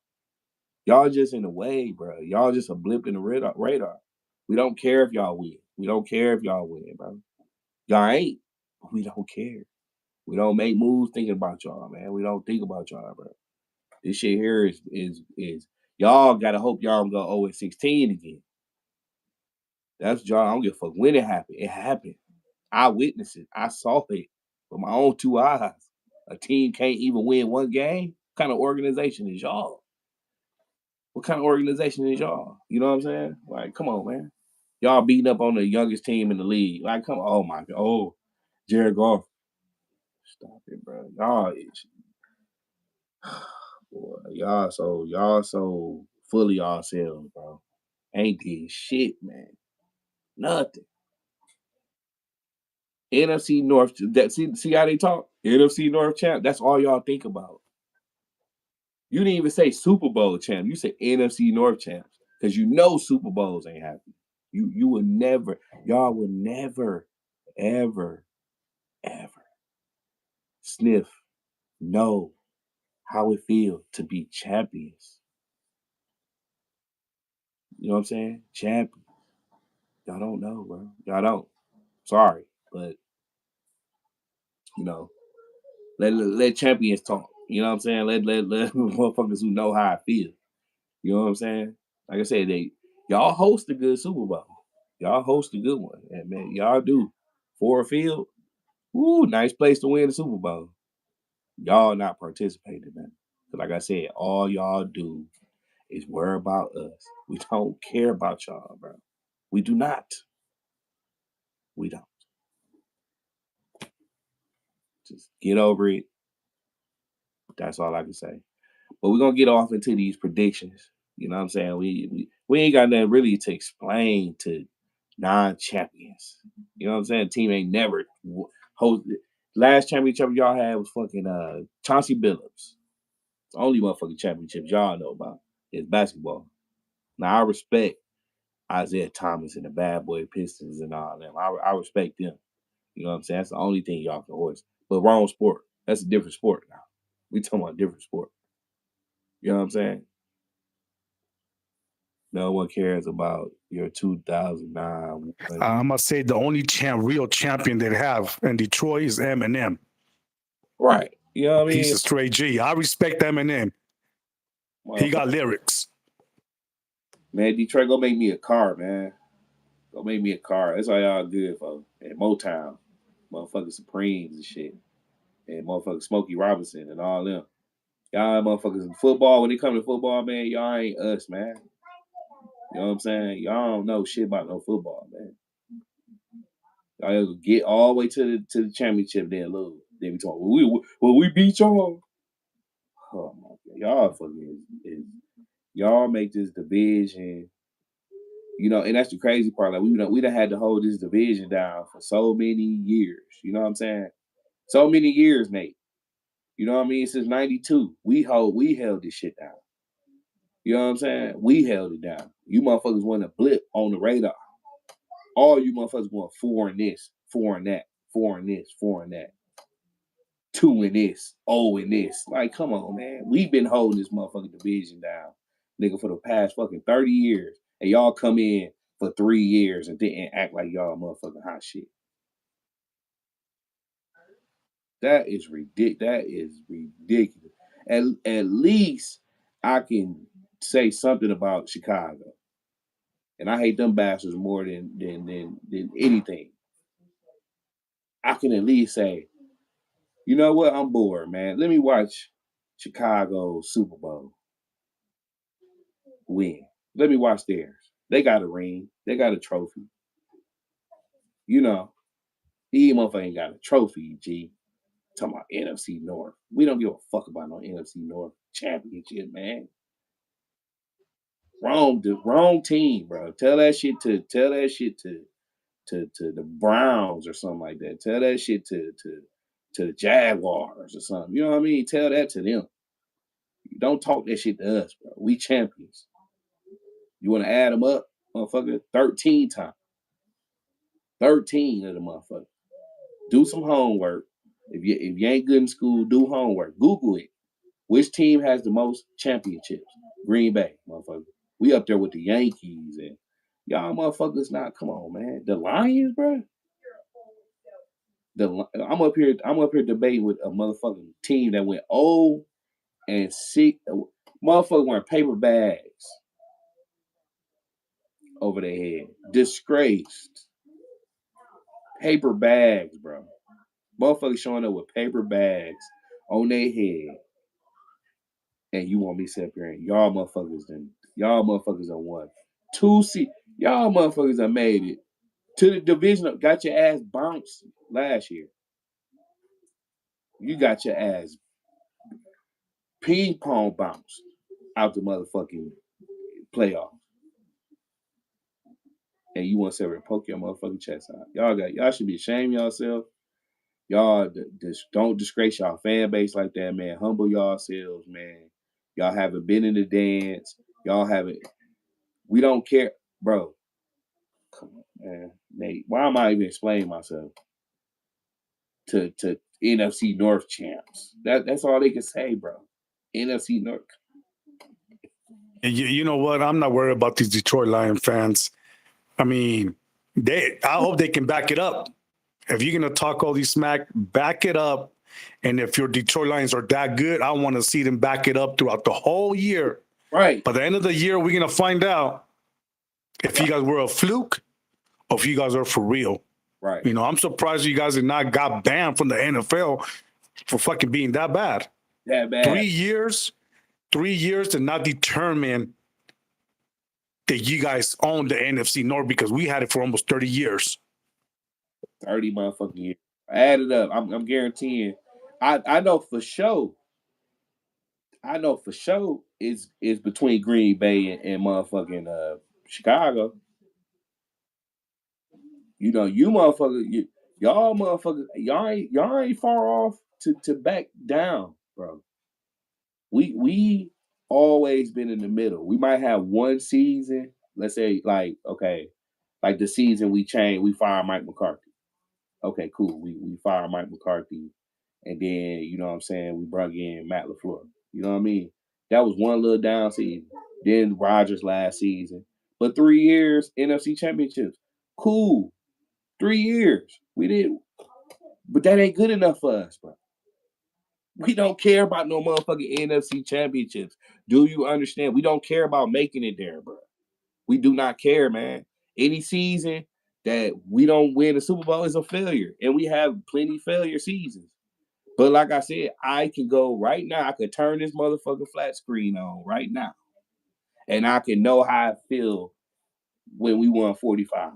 Y'all just in the way, bro. Y'all just a blip in the radar. We don't care if y'all win. We don't care if y'all win, bro. Y'all ain't. We don't care. We don't make moves thinking about y'all, man. We don't think about y'all, bro. This shit here is y'all gotta hope y'all don't go 0-16 again. That's y'all. I don't give a fuck when it happened. It happened. I witnessed it. I saw it with my own two eyes. A team can't even win one game. What kind of organization is y'all? What kind of organization is y'all? You know what I'm saying? Like, come on, man. Y'all beating up on the youngest team in the league. Like, come on. Oh my god. Oh, Jared Goff. Stop it, bro. Boy, y'all so full of yourselves, bro. Ain't did shit, man. Nothing. NFC North. See how they talk. NFC North champ. That's all y'all think about. You didn't even say Super Bowl champ. You said NFC North champs because you know Super Bowls ain't happening. You would never. Y'all would never, ever, ever sniff, know how it feels to be champions. You know what I'm saying? Champions. Y'all don't know, bro. Y'all don't. Sorry, but you know, let champions talk. You know what I'm saying? Let motherfuckers who know how I feel. You know what I'm saying? Like I said, y'all host a good Super Bowl. Y'all host a good one. And man, y'all do. Ford Field. Woo, nice place to win the Super Bowl. Y'all not participating, man. Like I said, all y'all do is worry about us. We don't care about y'all, bro. We do not. We don't. Just get over it. That's all I can say. But we're gonna get off into these predictions. You know what I'm saying? We ain't got nothing really to explain to non-champions. You know what I'm saying? Team ain't never hosted. Last championship y'all had was fucking Chauncey Billups. It's the only motherfucking championship y'all know about is basketball. Now I respect Isaiah Thomas and the Bad Boy Pistons and all them. I respect them. You know what I'm saying? That's the only thing y'all can hoist. But wrong sport. That's a different sport now. We talking about a different sport. You know what I'm saying? No one cares about your 2009. I must say the only real champion they have in Detroit is Eminem. Right. You know what I He's mean? a straight G. I respect Eminem. He got lyrics. Man, Detroit, go make me a car, man. Go make me a car. That's all y'all good for. And Motown. Motherfucking Supremes and shit. And motherfucking Smokey Robinson and all them. Y'all motherfuckers in football, when it come to football, man, y'all ain't us, man. You know what I'm saying? Y'all don't know shit about no football, man. Y'all get all the way to the championship, then lose. Then we talk, we beat y'all. Oh my god, y'all fucking y'all make this division. You know, and that's the crazy part. Like we done had to hold this division down for so many years. You know what I'm saying? So many years, Nate. You know what I mean? Since '92, we held this shit down. You know what I'm saying? We held it down. You motherfuckers want to blip on the radar. All you motherfuckers want foreign this, foreign that, foreign this, foreign that. 2 in this, 0 in this. Like, come on, man. We've been holding this motherfucking division down, nigga, for the past fucking 30 years. And y'all come in for 3 years and didn't act like y'all motherfucking hot shit. That is ridiculous. That is ridiculous. At least I can say something about Chicago. And I hate them bastards more than anything. I can at least say, you know what? I'm bored, man. Let me watch Chicago Super Bowl win. Let me watch theirs. They got a ring. They got a trophy. You know, these motherfuckers ain't got a trophy, G. Talking about NFC North. We don't give a fuck about no NFC North championship, man. Wrong team, bro. Tell that shit to the Browns or something like that. Tell that shit to the Jaguars or something. You know what I mean? Tell that to them. Don't talk that shit to us, bro. We champions. You want to add them up, motherfucker? 13 times. 13 of the motherfucker. Do some homework. If you ain't good in school, do homework. Google it. Which team has the most championships? Green Bay, motherfucker. We up there with the Yankees and y'all motherfuckers not. Come on, man. The Lions, bro. I'm up here debating with a motherfucking team that went 0 and 6. Motherfucker wearing paper bags over their head. Disgraced. Paper bags, bro. Motherfuckers showing up with paper bags on their head, and you want me to sit up here and y'all motherfuckers done won. Y'all motherfuckers done made it to the division. Got your ass bounced last year. You got your ass ping pong bounced out the motherfucking playoff. And you want to sit there and poke your motherfucking chest out. Y'all should be ashamed of yourself. Y'all don't disgrace y'all fan base like that, man. Humble yourselves, man. Y'all haven't been in the dance. Y'all haven't. We don't care, bro. Come on, man. Nate, why am I even explaining myself to NFC North champs? That's all they can say, bro. NFC North. And you know what? I'm not worried about these Detroit Lion fans. I mean, I hope they can back it up. If you're gonna talk all these smack, back it up. And if your Detroit Lions are that good, I want to see them back it up throughout the whole year. Right. By the end of the year, we're gonna find out if you guys were a fluke or if you guys are for real. Right. You know, I'm surprised you guys did not got banned from the NFL for fucking being that bad. That bad. 3 years to not determine that you guys own the NFC North because we had it for almost 30 years. 30 motherfucking years. Add it up. I'm guaranteeing. I know for sure. I know for sure it's between Green Bay and motherfucking Chicago. You know, y'all motherfuckers, y'all ain't far off to back down, bro. We always been in the middle. We might have one season, let's say like the season we fired Mike McCarthy. Okay, cool. We fired Mike McCarthy, and then you know what I'm saying we brought in Matt LaFleur. You know what I mean? That was one little down season. Then Rodgers last season, but 3 years NFC Championships. Cool, 3 years we did, but that ain't good enough for us, bro. We don't care about no motherfucking NFC Championships. Do you understand? We don't care about making it there, bro. We do not care, man. Any season that we don't win the Super Bowl is a failure, and we have plenty failure seasons. But like I said, I can go right now. I could turn this motherfucking flat screen on right now, and I can know how I feel when we won 45.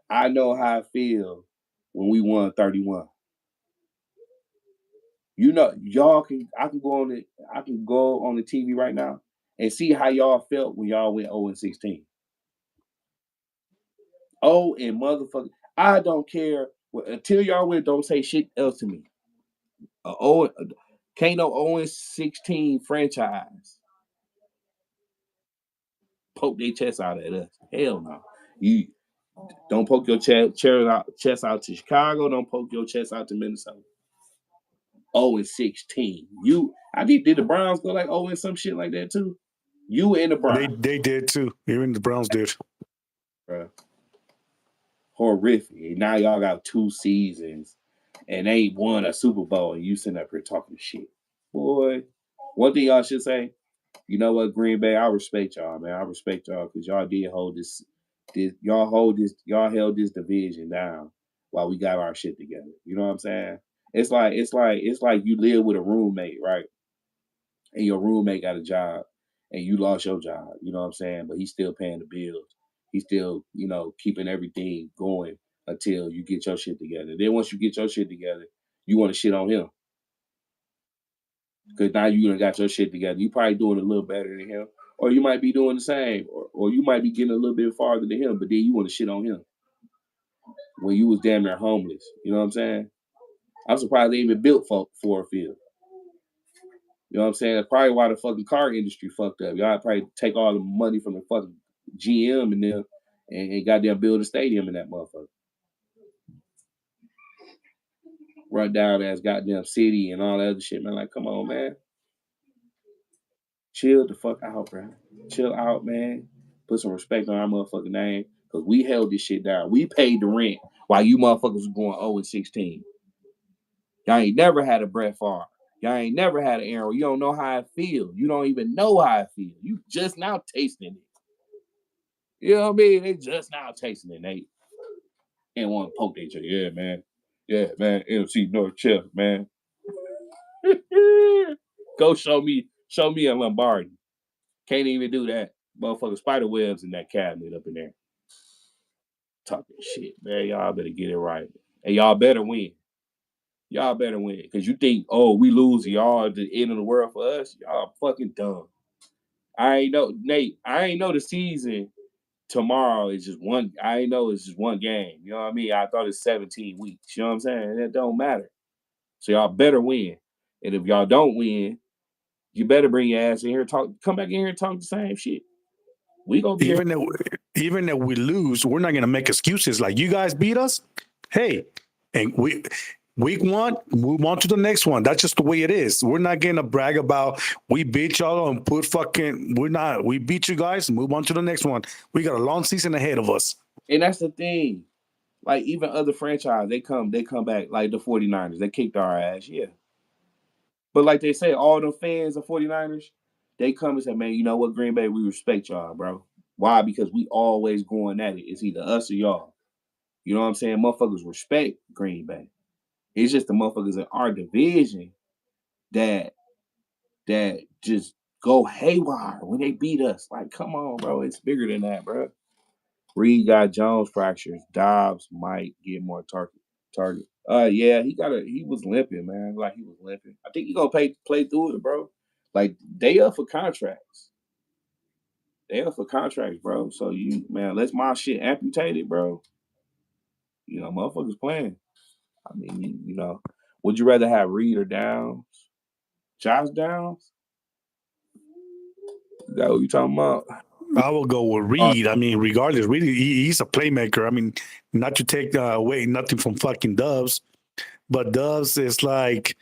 I know how I feel when we won 31. You know, y'all can. I can go on the TV right now and see how y'all felt when y'all went 0-16. Oh, and motherfucker, I don't care. Until y'all win, don't say shit else to me. Oh, can't no 0-16 franchise poke their chest out at us. Hell no. You don't poke your chest out to Chicago. Don't poke your chest out to Minnesota. 0-16. I did the Browns go like 0 and some shit like that too? You and the Browns. They did too. Even the Browns did. Bruh. Horrific. And now y'all got 2 seasons and they won a Super Bowl and you sitting up here talking shit. Boy, one thing y'all should say, you know what, Green Bay, I respect y'all, man. I respect y'all because y'all did hold y'all held this division down while we got our shit together. You know what I'm saying? It's like you live with a roommate, right? And your roommate got a job and you lost your job, you know what I'm saying? But he's still paying the bills. He's still, keeping everything going until you get your shit together. Then once you get your shit together, you want to shit on him. Because now you done got your shit together. You probably doing a little better than him. Or you might be doing the same. Or you might be getting a little bit farther than him, but then you want to shit on him. When you was damn near homeless. You know what I'm saying? I'm surprised they even built for a field. You know what I'm saying? That's probably why the fucking car industry fucked up. Y'all probably take all the money from the fucking GM and them and goddamn build a stadium in that motherfucker. Run down as goddamn city and all that other shit, man. Like, come on, man. Chill the fuck out, bro. Chill out, man. Put some respect on our motherfucking name. Because we held this shit down. We paid the rent while you motherfuckers was going 0-16. Y'all ain't never had a Brett Favre. Y'all ain't never had an Aaron. You don't know how I feel. You don't even know how I feel. You just now tasting it. You know what I mean? They just now tasting it, Nate. and want to poke each other. Yeah, man. NFC North Chef, man. Go show me a Lombardi. Can't even do that. Motherfucker spider webs in that cabinet up in there. Talking shit, man. Y'all better get it right. And y'all better win. Y'all better win. Cause you think, oh, we lose y'all at the end of the world for us. Y'all fucking dumb. I ain't know, Nate, I ain't know the season tomorrow is just one. I ain't know it's just one game. You know what I mean? I thought it's 17 weeks. You know what I'm saying? That don't matter. So y'all better win. And if y'all don't win, you better bring your ass in here, come back in here and talk the same shit. We gonna be here. Even if we lose, we're not gonna make excuses like you guys beat us. Hey, and week one, move on to the next one. That's just the way it is. We're not gonna brag about we beat y'all and put fucking. We're not. We beat you guys. Move on to the next one. We got a long season ahead of us. And that's the thing. Like even other franchise, they come back like the 49ers. They kicked our ass, yeah. But like they say, all the fans of 49ers, they come and say, man, you know what, Green Bay, we respect y'all, bro. Why? Because we always going at it. It's either us or y'all. You know what I'm saying? Motherfuckers respect Green Bay. It's just the motherfuckers in our division that just go haywire when they beat us. Like, come on, bro. It's bigger than that, bro. Reed got Jones fractures. Dobbs might get more target. Yeah, he was limping, man. Like he was limping. I think he gonna play through it, bro. Like they up for contracts. They up for contracts, bro. So you man, let's my shit amputated, bro. You know, motherfuckers playing. I mean, would you rather have Reed or Downs? Josh Downs? Is that what you talking about? I will go with Uh, Reed. I mean, regardless, Reed, he's a playmaker. I mean, not to take away nothing from fucking Dubs, but Dubs is like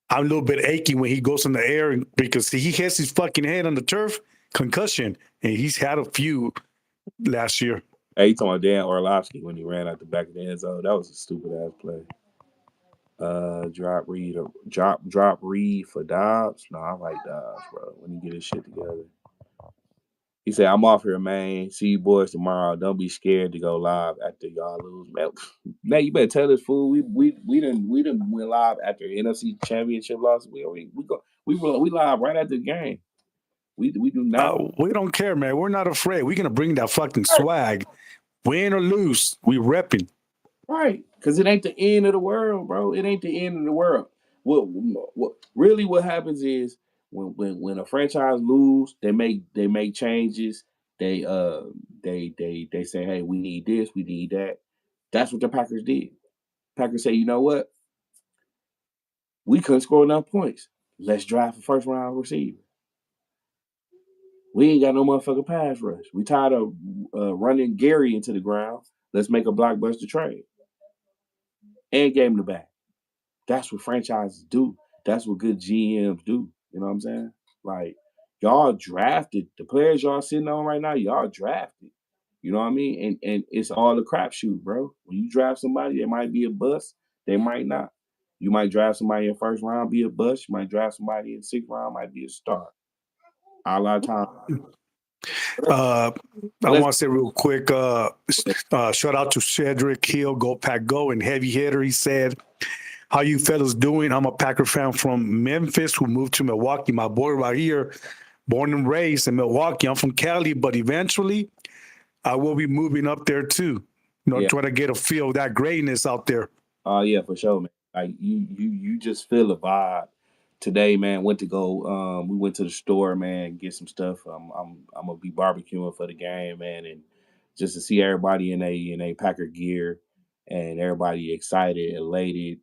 I'm a little bit achy when he goes in the air because he hits his fucking head on the turf, concussion, and he's had a few last year. hey, you talking about Dan Orlovsky when he ran out the back of the end zone? That was a stupid ass play. Drop Reed for Dobbs. No, I like Dobbs, bro. When he get his shit together. He said, I'm off here, man. See you boys tomorrow. Don't be scared to go live after y'all lose. Man, you better tell this fool we done went live after NFC championship loss. We live right after the game. We do not. We don't care, man. We're not afraid. We're gonna bring that fucking swag, win or lose. We repping. Right, because it ain't the end of the world, bro. It ain't the end of the world. What happens is when a franchise lose, they make changes. They they say, hey, we need this, we need that. That's what the Packers did. Packers say, you know what? We couldn't score enough points. Let's draft a first round receiver. We ain't got no motherfucking pass rush. We tired of running Gary into the ground. Let's make a blockbuster trade and gave him the back. That's what franchises do. That's what good GMs do. You know what I'm saying? Like y'all drafted the players y'all sitting on right now. Y'all drafted. You know what I mean? And it's all a crapshoot, bro. When you draft somebody, they might be a bust. They might not. You might draft somebody in the first round, be a bust. You might draft somebody in the sixth round, might be a star. A lot of times. Uh, I Let's want to say real quick, shout out to Cedric Hill, Go Pack Go, and Heavy Hitter. He said, how you fellas doing? I'm a Packer fan from Memphis who moved to Milwaukee. My boy right here, born and raised in Milwaukee. I'm from Cali, but eventually I will be moving up there too. yeah. Try to get a feel of that greatness out there. Oh yeah, for sure, man. Like you just feel a vibe. Today, man, went to go. We went to the store, man, get some stuff. I'm gonna be barbecuing for the game, man, and just to see everybody in a Packer gear and everybody excited, elated.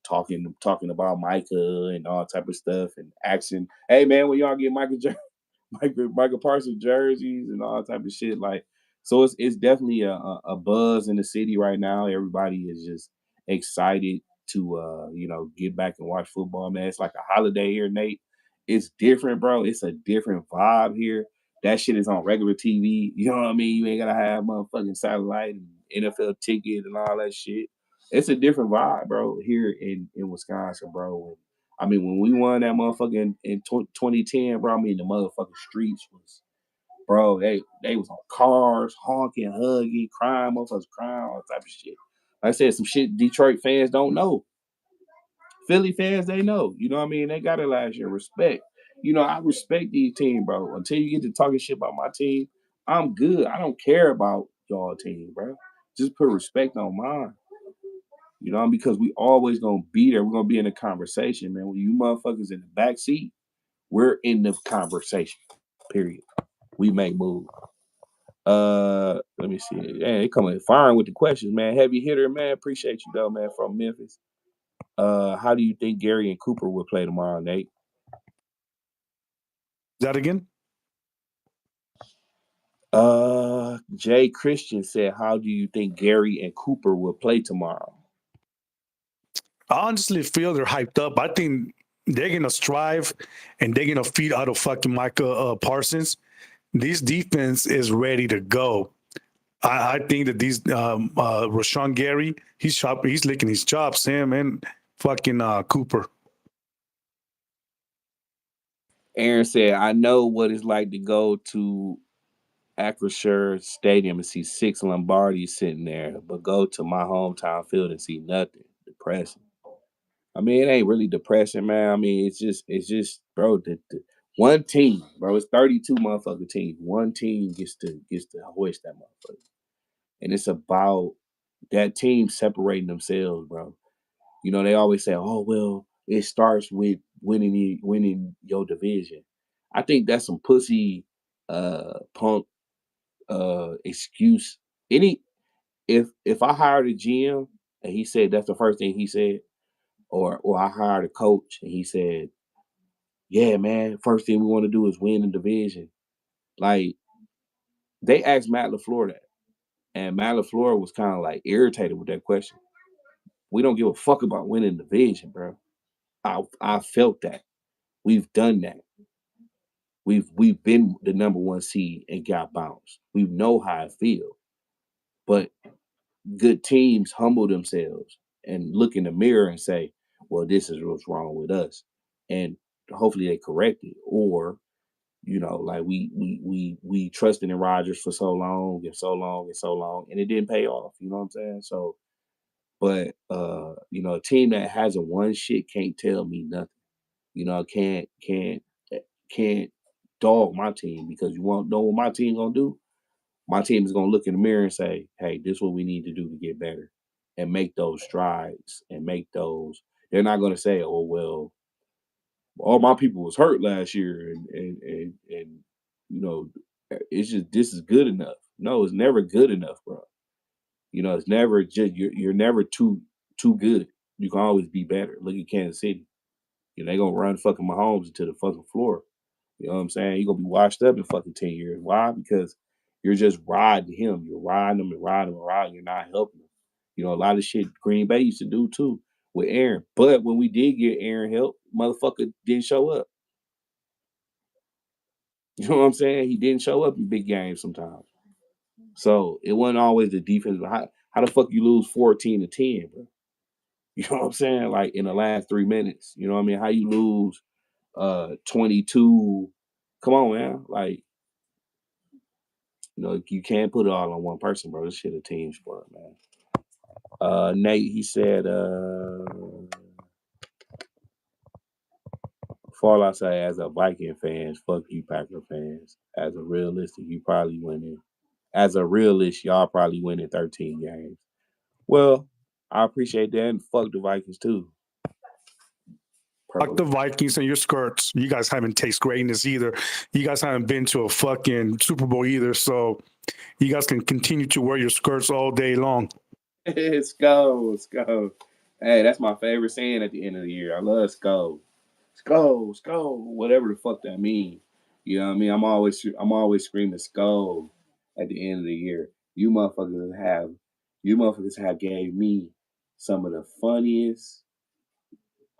Talking about Micah and all type of stuff and action. Hey, man, when y'all get Michael Parsons jerseys and all type of shit. Like, so it's definitely a buzz in the city right now. Everybody is just excited to get back and watch football, man. It's like a holiday here, Nate. It's different, bro. It's a different vibe here. That shit is on regular TV. You know what I mean? You ain't gotta have motherfucking satellite and NFL ticket and all that shit. It's a different vibe, bro, here in Wisconsin, bro. I mean, when we won that motherfucker in 2010, bro, I mean, the motherfucking streets was bro. They was on cars, honking, hugging, crying, motherfuckers crying, all type of shit. Like I said, some shit Detroit fans don't know. Philly fans, they know. You know what I mean? They got it last year. Respect. You know, I respect these team, bro. Until you get to talking shit about my team, I'm good. I don't care about y'all team, bro. Just put respect on mine. You know, because we always gonna be there. We're gonna be in the conversation, man. When you motherfuckers in the back seat, we're in the conversation. Period. We make moves. Let me see. Yeah, they coming firing with the questions, man. Heavy hitter, man. Appreciate you though, man, from Memphis. How do you think Gary and Cooper will play tomorrow, Nate? That again? Jay Christian said, how do you think Gary and Cooper will play tomorrow? I honestly feel they're hyped up. I think they're gonna strive and they're gonna feed out of fucking Micah Parsons. This defense is ready to go. I think that these Rashawn Gary, he's licking his chops, him and fucking Cooper. Aaron said, I know what it's like to go to Acrisure Stadium and see six Lombardis sitting there, but go to my hometown field and see nothing. Depressing. I mean, it ain't really depressing, man. I mean, bro. The one team, bro. It's 32 motherfucking teams. One team gets to hoist that motherfucker, and it's about that team separating themselves, bro. You know, they always say, "Oh, well, it starts with winning your division." I think that's some pussy, punk, excuse. Any if I hired a GM and he said that's the first thing he said, or I hired a coach and he said, "Yeah, man, first thing we want to do is win the division." Like they asked Matt LaFleur that, and Matt LaFleur was kind of like irritated with that question. We don't give a fuck about winning the division, bro. I felt that. We've done that. We've been the number one seed and got bounced. We know how it feels. But good teams humble themselves and look in the mirror and say, "Well, this is what's wrong with us," and hopefully they correct it. Or like we trusted in Rodgers for so long and so long and so long, and it didn't pay off. You know what I'm saying? So, but a team that hasn't won shit can't tell me nothing. Can't dog my team because you won't know what my team gonna do. My team is gonna look in the mirror and say, "Hey, this is what we need to do to get better," and make those strides and make those. They're not gonna say, "Oh well, all my people was hurt last year," and it's just this is good enough. No, it's never good enough, bro. It's never just you're never too good. You can always be better. Look at Kansas City. They gonna run fucking Mahomes into the fucking floor. You know what I'm saying? You're gonna be washed up in fucking 10 years. Why? Because you're just riding him. You're riding him and riding him and riding. You're not helping him. A lot of shit Green Bay used to do too with Aaron. But when we did get Aaron help, motherfucker didn't show up. You know what I'm saying? He didn't show up in big games sometimes. So it wasn't always the defense. But how the fuck you lose 14-10, bro? You know what I'm saying? Like in the last 3 minutes. You know what I mean? How you lose 22? Come on, man. Like, you can't put it all on one person, bro. This shit a team sport, man. Nate, he said, Fallout say as a Viking fans, fuck you Packer fans. As a realistic, you probably winning. As a realist, y'all probably winning 13 games. Well, I appreciate that, and fuck the Vikings too. Like Purple. the Vikings and your skirts. You guys haven't tasted greatness either. You guys haven't been to a fucking Super Bowl either. So you guys can continue to wear your skirts all day long. Let's go. Hey, that's my favorite saying at the end of the year. I love Skull. Skull, whatever the fuck that means. You know what I mean? I'm always screaming Skull at the end of the year. You motherfuckers have gave me some of the funniest,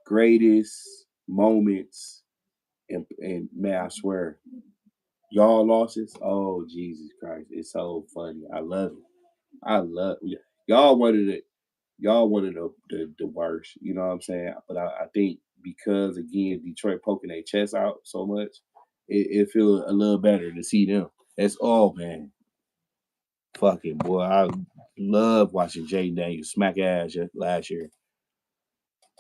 greatest moments, and man, I swear, y'all losses. Oh Jesus Christ, it's so funny. I love it. Y'all wanted it. Y'all wanted the worst. You know what I'm saying? But I think because again Detroit poking their chest out so much, it feels a little better to see them. It's all man. Fucking boy, I love watching Jay Daniels smack ass last year.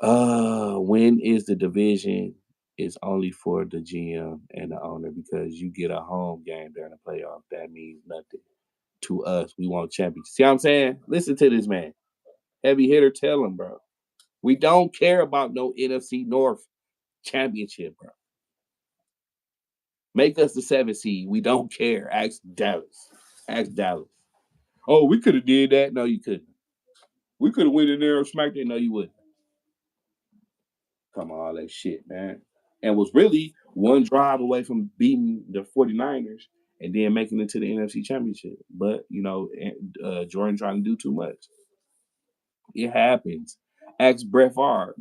When is the division? Is only for the GM and the owner because you get a home game during the playoff. That means nothing to us. We want champions. See what I'm saying? Listen to this man. Heavy hitter, tell him, bro. We don't care about no NFC North championship, bro. Make us the 7th seed. We don't care. Ask Dallas. Ask Dallas. Oh, we could have did that. No, you couldn't. We could have went in there and smacked it. No, you wouldn't. Come on, all that shit, man. And was really one drive away from beating the 49ers and then making it to the NFC Championship. But, Jordan trying to do too much. It happens. Ask Brett Favre.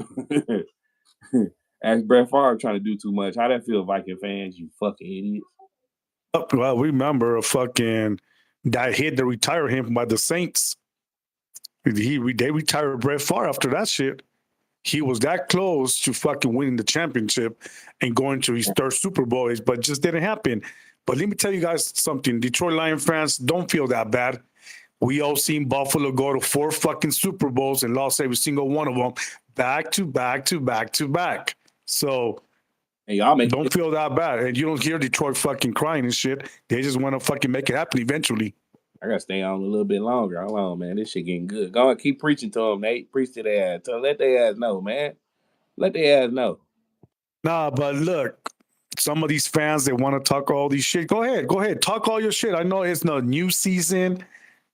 Ask Brett Favre trying to do too much. How that feel, Viking fans? You fucking idiots. Well, remember a fucking that hit to retire him by the Saints. They retired Brett Favre after that shit. He was that close to fucking winning the championship and going to his third Super Bowl, but it just didn't happen. But let me tell you guys something. Detroit Lion fans, don't feel that bad. We all seen Buffalo go to 4 fucking Super Bowls and lost every single one of them back to back to back to back. So And y'all make don't feel that bad. And you don't hear Detroit fucking crying and shit. They just want to fucking make it happen eventually. I gotta stay on a little bit longer. Hold on, man. This shit getting good. Go and keep preaching to them, Nate. Preach to their ass. Let their ass know, man. Let their ass know. Nah, but look, some of these fans that want to talk all these shit, go ahead, talk all your shit. I know it's the new season.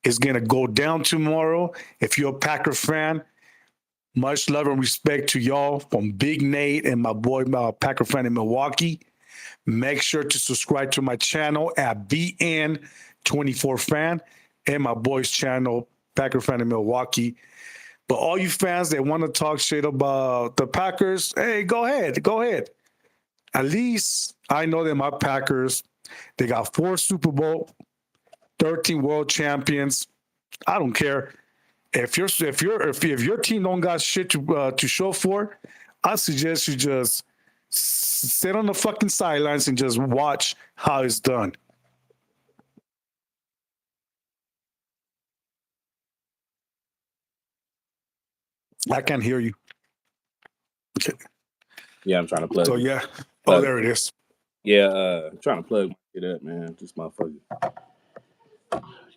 It's gonna go down tomorrow. If you're a Packer fan, much love and respect to y'all from Big Nate and my boy, my Packer fan in Milwaukee. Make sure to subscribe to my channel at BN24Fan and my boy's channel, Packer fan in Milwaukee. But all you fans that want to talk shit about the Packers, hey, go ahead. At least I know that my Packers, they got 4 Super Bowl, 13 world champions. I don't care. If your team don't got shit to show for, I suggest you just sit on the fucking sidelines and just watch how it's done. I can't hear you. Okay. Yeah, I'm trying to plug. So yeah. Oh, there it is. Yeah, I'm trying to plug it up, man. This motherfucker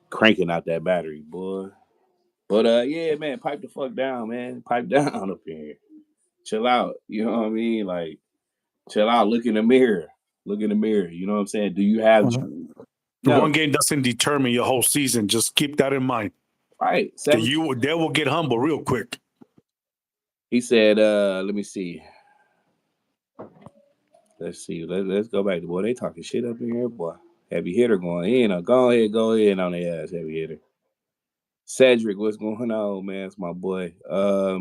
cranking out that battery, boy. But yeah, man, pipe the fuck down, man. Pipe down up in here. Chill out. You know what I mean? Like, chill out. Look in the mirror. Look in the mirror. You know what I'm saying? Do you have no. One game doesn't determine your whole season. Just keep that in mind. Right. They will get humble real quick. He said, let me see. Let's see. Let's go back to boy. They talking shit up in here, boy. Heavy hitter going in. Go ahead on their ass, heavy hitter. Cedric, what's going on, man? It's my boy. Let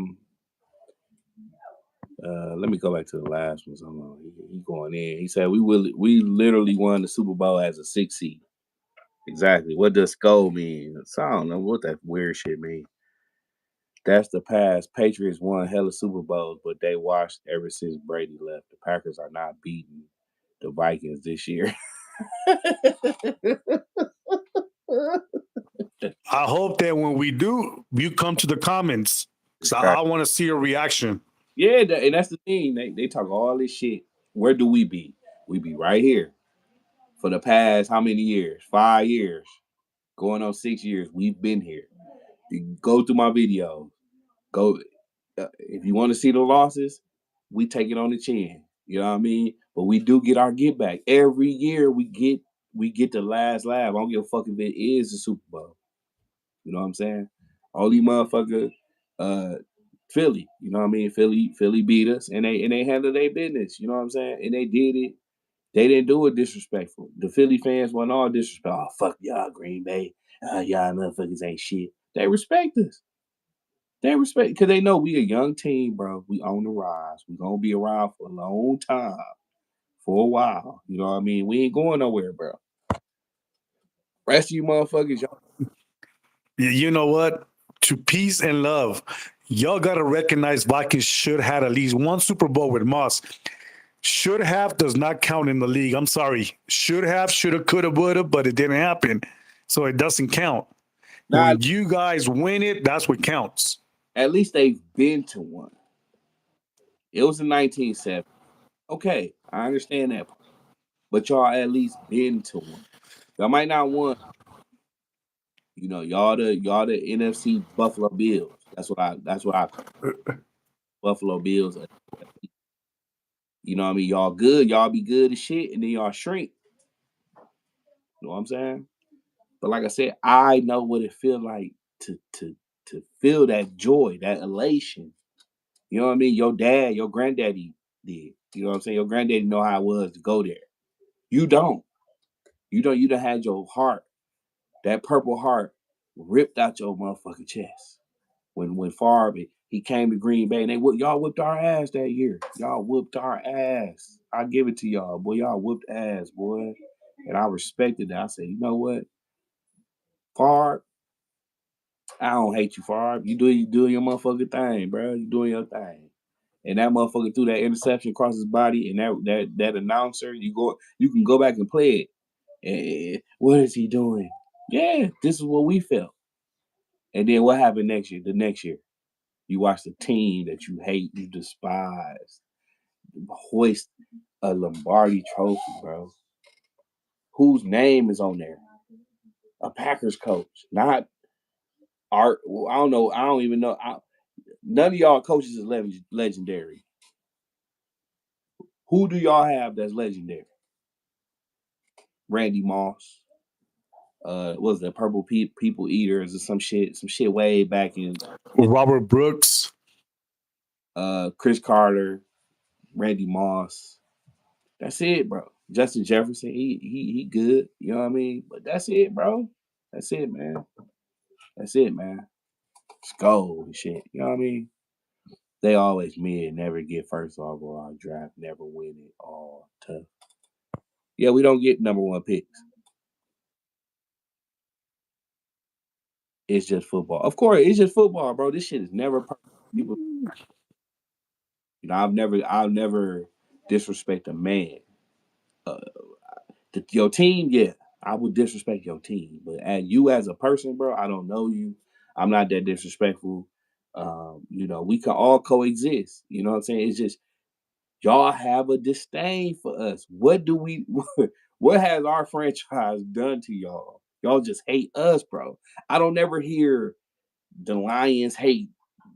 me go back to the last one. Hold on. He going in. He said we literally won the Super Bowl as a 6 seed. Exactly. What does skull mean? So I don't know what that weird shit mean. That's the past. Patriots won hella Super Bowls, but they washed ever since Brady left. The Packers are not beating the Vikings this year. I hope that when we do, you come to the comments. So I want to see your reaction. Yeah, and that's the thing. They talk all this shit. Where do we be? We be right here. For the past how many years? 5 years. Going on 6 years. We've been here. You go through my videos. Go if you want to see the losses, we take it on the chin. You know what I mean? But we do get our get back. Every year we get the last laugh. I don't give a fuck if it is the Super Bowl. You know what I'm saying? Only motherfucker Philly. You know what I mean? Philly beat us and they handled their business. You know what I'm saying? And they did it. They didn't do it disrespectful. The Philly fans went all disrespectful. Oh, fuck y'all, Green Bay. Y'all motherfuckers ain't shit. They respect us. They respect because they know we a young team, bro. We on the rise. We gonna be around for a long time, for a while. You know what I mean? We ain't going nowhere, bro. Rest of you motherfuckers, y'all. You know what? To peace and love, y'all gotta recognize Vikings should have at least one Super Bowl with Moss. Should have does not count in the league. I'm sorry. Should have, should have, could have, would have, but it didn't happen. So it doesn't count. Now, When you guys win it, that's what counts. at least they've been to one. It was in 1970. Okay, I understand that part. But y'all at least been to one. Y'all might not won. Y'all the NFC Buffalo Bills. That's what I call Buffalo Bills. You know what I mean? Y'all good, y'all be good as shit, and then y'all shrink. You know what I'm saying? But like I said, I know what it feels like to feel that joy, that elation. You know what I mean? Your dad, your granddaddy did. You know what I'm saying? Your granddaddy know how it was to go there. You don't. You done had your heart, that purple heart, ripped out your motherfucking chest. When Favre he came to Green Bay and y'all whipped our ass that year. Y'all whooped our ass. I give it to y'all, boy. Y'all whooped ass, boy. And I respected that. I said, you know what, Favre, I don't hate you, Favre. You doing your motherfucking thing, bro. You doing your thing. And that motherfucker threw that interception across his body, and that announcer, you can go back and play it. What is he doing? Yeah, this is what we felt. And then what happened next year? The next year, you watch the team that you hate, you despise, hoist a Lombardi trophy, bro. Whose name is on there? A Packers coach, not Art. Well, I don't know. I don't even know. None of y'all coaches is legendary. Who do y'all have that's legendary? Randy Moss. What was that Purple People Eaters or some shit way back in. Robert Brooks. Chris Carter, Randy Moss. That's it, bro. Justin Jefferson, he good. You know what I mean? But that's it, bro. That's it, man. That's it, man. Let's go and shit. You know what I mean? They always mid, never get first overall draft, never win it. All tough. Yeah, we don't get number one picks. It's just football. Of course, it's just football, bro. This shit is never perfect. People, I'll never disrespect a man. Uh, your team, yeah, I would disrespect your team, but you as a person, bro, I don't know you. I'm not that disrespectful. We can all coexist. You know what I'm saying? It's just y'all have a disdain for us. What do we? What has our franchise done to y'all? Y'all just hate us, bro. I don't never hear the Lions hate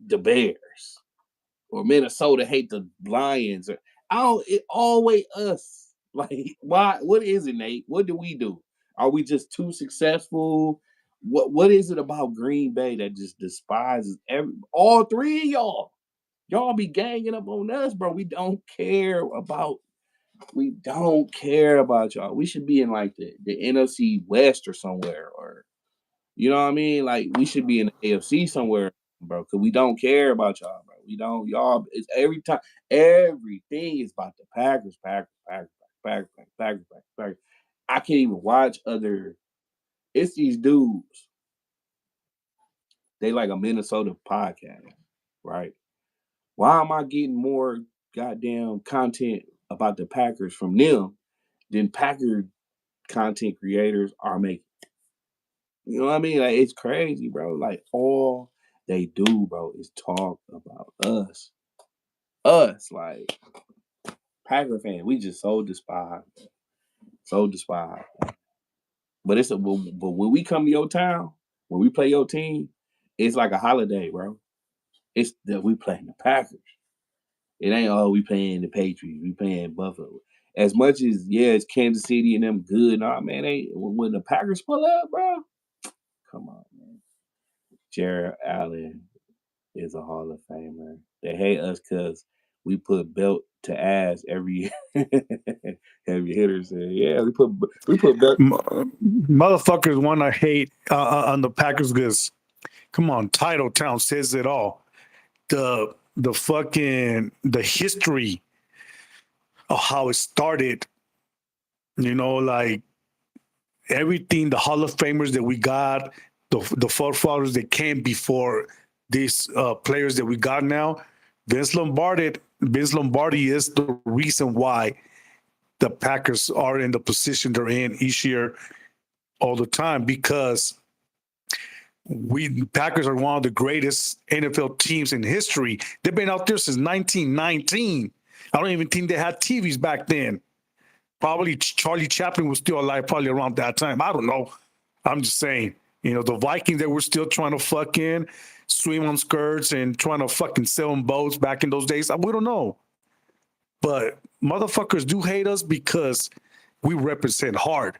the Bears or Minnesota hate the Lions. Or I don't. It always us. Like why? What is it, Nate? What do we do? Are we just too successful? What is it about Green Bay that just despises all three of y'all? Y'all be ganging up on us, bro. We don't care about y'all. We should be in like the NFC West or somewhere, or you know what I mean? Like we should be in the AFC somewhere, bro, because we don't care about y'all, bro. We don't, y'all, it's every time, everything is about the Packers, Packers. I can't even watch it's these dudes. They like a Minnesota podcast, right? Why am I getting more goddamn content about the Packers from them than Packer content creators are making? You know what I mean? Like it's crazy, bro. Like all they do, bro, is talk about us. Us, like Packer fans, we just so despised. So despised. But when we come to your town, when we play your team, it's like a holiday, bro. It's that we playing the Packers. It ain't we playing the Patriots. We playing Buffalo. As much as it's Kansas City and them good. Nah, man, when the Packers pull up, bro. Come on, man. Jared Allen is a Hall of Famer. They hate us because we put belt to ass every heavy hitter said. Yeah, we put belt. Motherfuckers want to hate on the Packers because, come on, Titletown says it all. The history of how it started, like everything, the Hall of Famers that we got, the forefathers that came before these players that we got now. Vince Lombardi Vince Lombardi is the reason why the Packers are in the position they're in each year all the time, because we Packers are one of the greatest NFL teams in history. They've been out there since 1919. I don't even think they had TVs back then. Probably Charlie Chaplin was still alive probably around that time. I don't know. I'm just saying, the Vikings that were still trying to fucking swim on skirts and trying to fucking sail on boats back in those days. We don't know. But motherfuckers do hate us because we represent hard.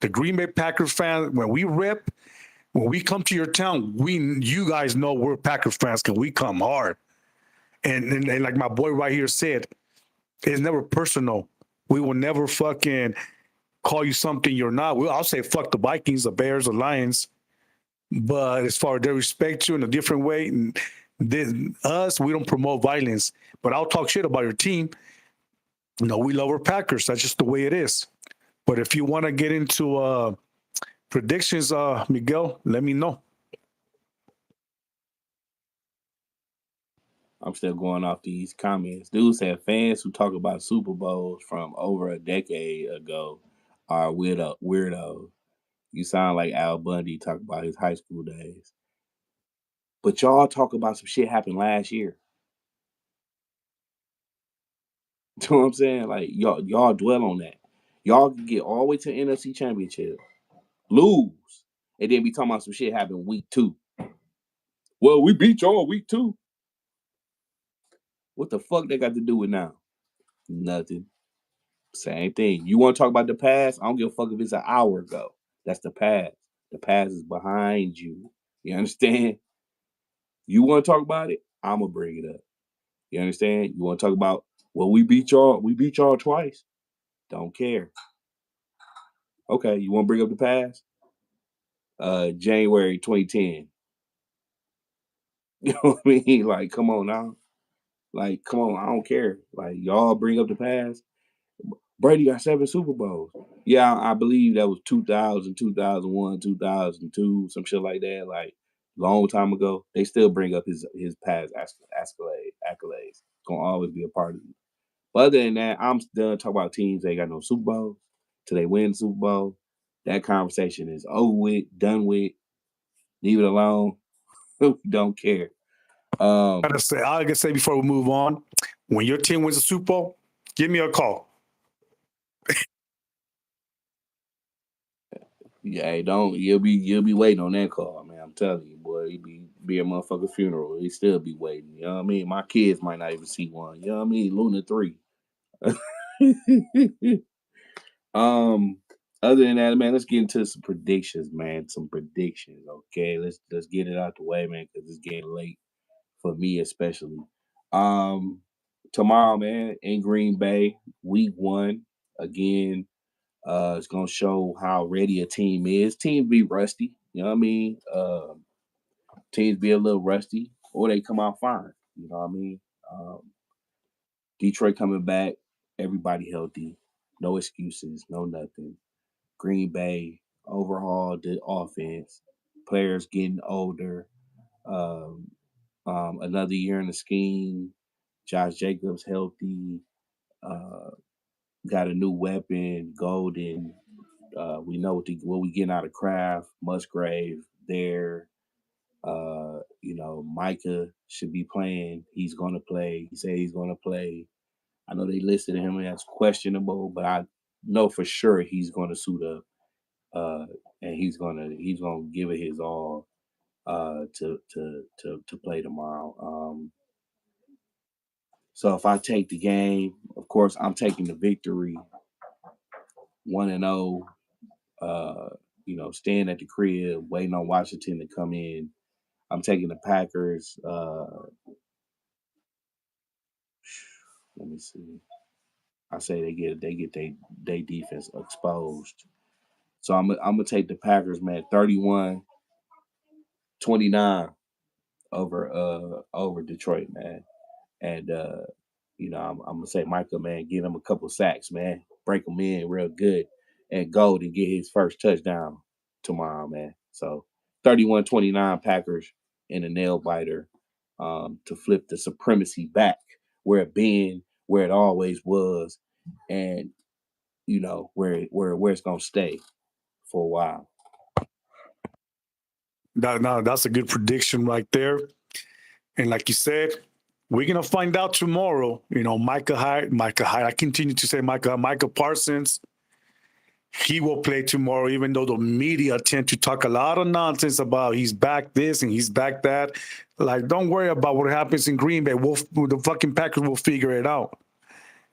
The Green Bay Packers fans, when we come to your town, you guys know we're Packers fans because we come hard. And like my boy right here said, it's never personal. We will never fucking call you something you're not. I'll say fuck the Vikings, the Bears, the Lions. But as far as they respect you in a different way, and us, we don't promote violence. But I'll talk shit about your team. We love our Packers. That's just the way it is. But if you want to get into predictions, Miguel, let me know. I'm still going off these comments. Dude said fans who talk about Super Bowls from over a decade ago are weirdo. You sound like Al Bundy talk about his high school days. But y'all talk about some shit happened last year. You know what I'm saying? Like y'all dwell on that. Y'all can get all the way to the NFC Championship, lose, and then be talking about some shit happened week 2. Well, we beat y'all week 2. What the fuck they got to do with now? Nothing. Same thing. You want to talk about the past? I don't give a fuck if it's an hour ago. That's the past. The past is behind you. You understand? You want to talk about it? I'm gonna bring it up. You understand? You want to talk about, well, we beat y'all. We beat y'all twice. Don't care. Okay, you want to bring up the past? January 2010. You know what I mean? Like, come on now. Like, come on. I don't care. Like, y'all bring up the past. Brady got 7 Super Bowls. Yeah, I believe that was 2000, 2001, 2002, some shit like that. Like, long time ago. They still bring up his past accolades. Gonna always be a part of it. But other than that, I'm done talking about teams that ain't got no Super Bowl till they win the Super Bowl. That conversation is over with, done with. Leave it alone. Don't care. I gotta say before we move on, when your team wins a Super Bowl, give me a call. Yeah, hey, don't you'll be waiting on that call, man. I'm telling you, boy, it be a motherfucking funeral. He still be waiting. You know what I mean? My kids might not even see one. You know what I mean? Luna 3. um, other than that, man, let's get into some predictions, man. Some predictions, okay? Let's get it out the way, man, because it's getting late for me especially. Um, Tomorrow, man, in Green Bay, week 1 again. It's gonna show how ready a team is. Teams be rusty, you know what I mean? Teams be a little rusty, or they come out fine. You know what I mean? Um, Detroit coming back, everybody healthy, no excuses, no nothing. Green Bay overhaul the offense, players getting older. Um, another year in the scheme. Josh Jacobs healthy. Uh, got a new weapon, Golden. We know what we getting out of Kraft, Musgrave there. Micah should be playing. He's going to play. He said he's going to play. I know they listed him as questionable, but I know for sure he's going to suit up, and he's gonna give it his all to play tomorrow. So if I take the game, of course I'm taking the victory, 1-0. Staying at the crib, waiting on Washington to come in. I'm taking the Packers. Let me see. I say they get they defense exposed. So I'm gonna take the Packers, man, 31-29 over Detroit, man. And I'm gonna say Michael, man, get him a couple sacks, man. Break him in real good and go to get his first touchdown tomorrow, man. So 31-29 Packers in a nail biter to flip the supremacy back where it been, where it always was, and where it's gonna stay for a while. That's a good prediction right there. And like you said, we're gonna find out tomorrow. Micah Hyde. I continue to say Micah Parsons. He will play tomorrow, even though the media tend to talk a lot of nonsense about he's back this and he's back that. Like, don't worry about what happens in Green Bay. The fucking Packers will figure it out.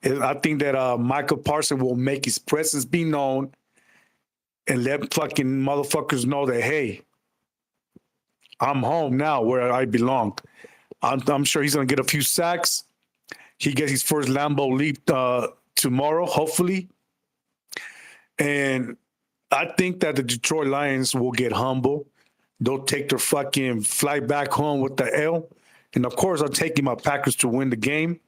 And I think that Michael Parsons will make his presence be known and let fucking motherfuckers know that, hey, I'm home now where I belong. I'm sure he's going to get a few sacks. He gets his first Lambeau leap tomorrow, hopefully. And I think that the Detroit Lions will get humble. They'll take their fucking flight back home with the L. And of course, I'm taking my Packers to win the game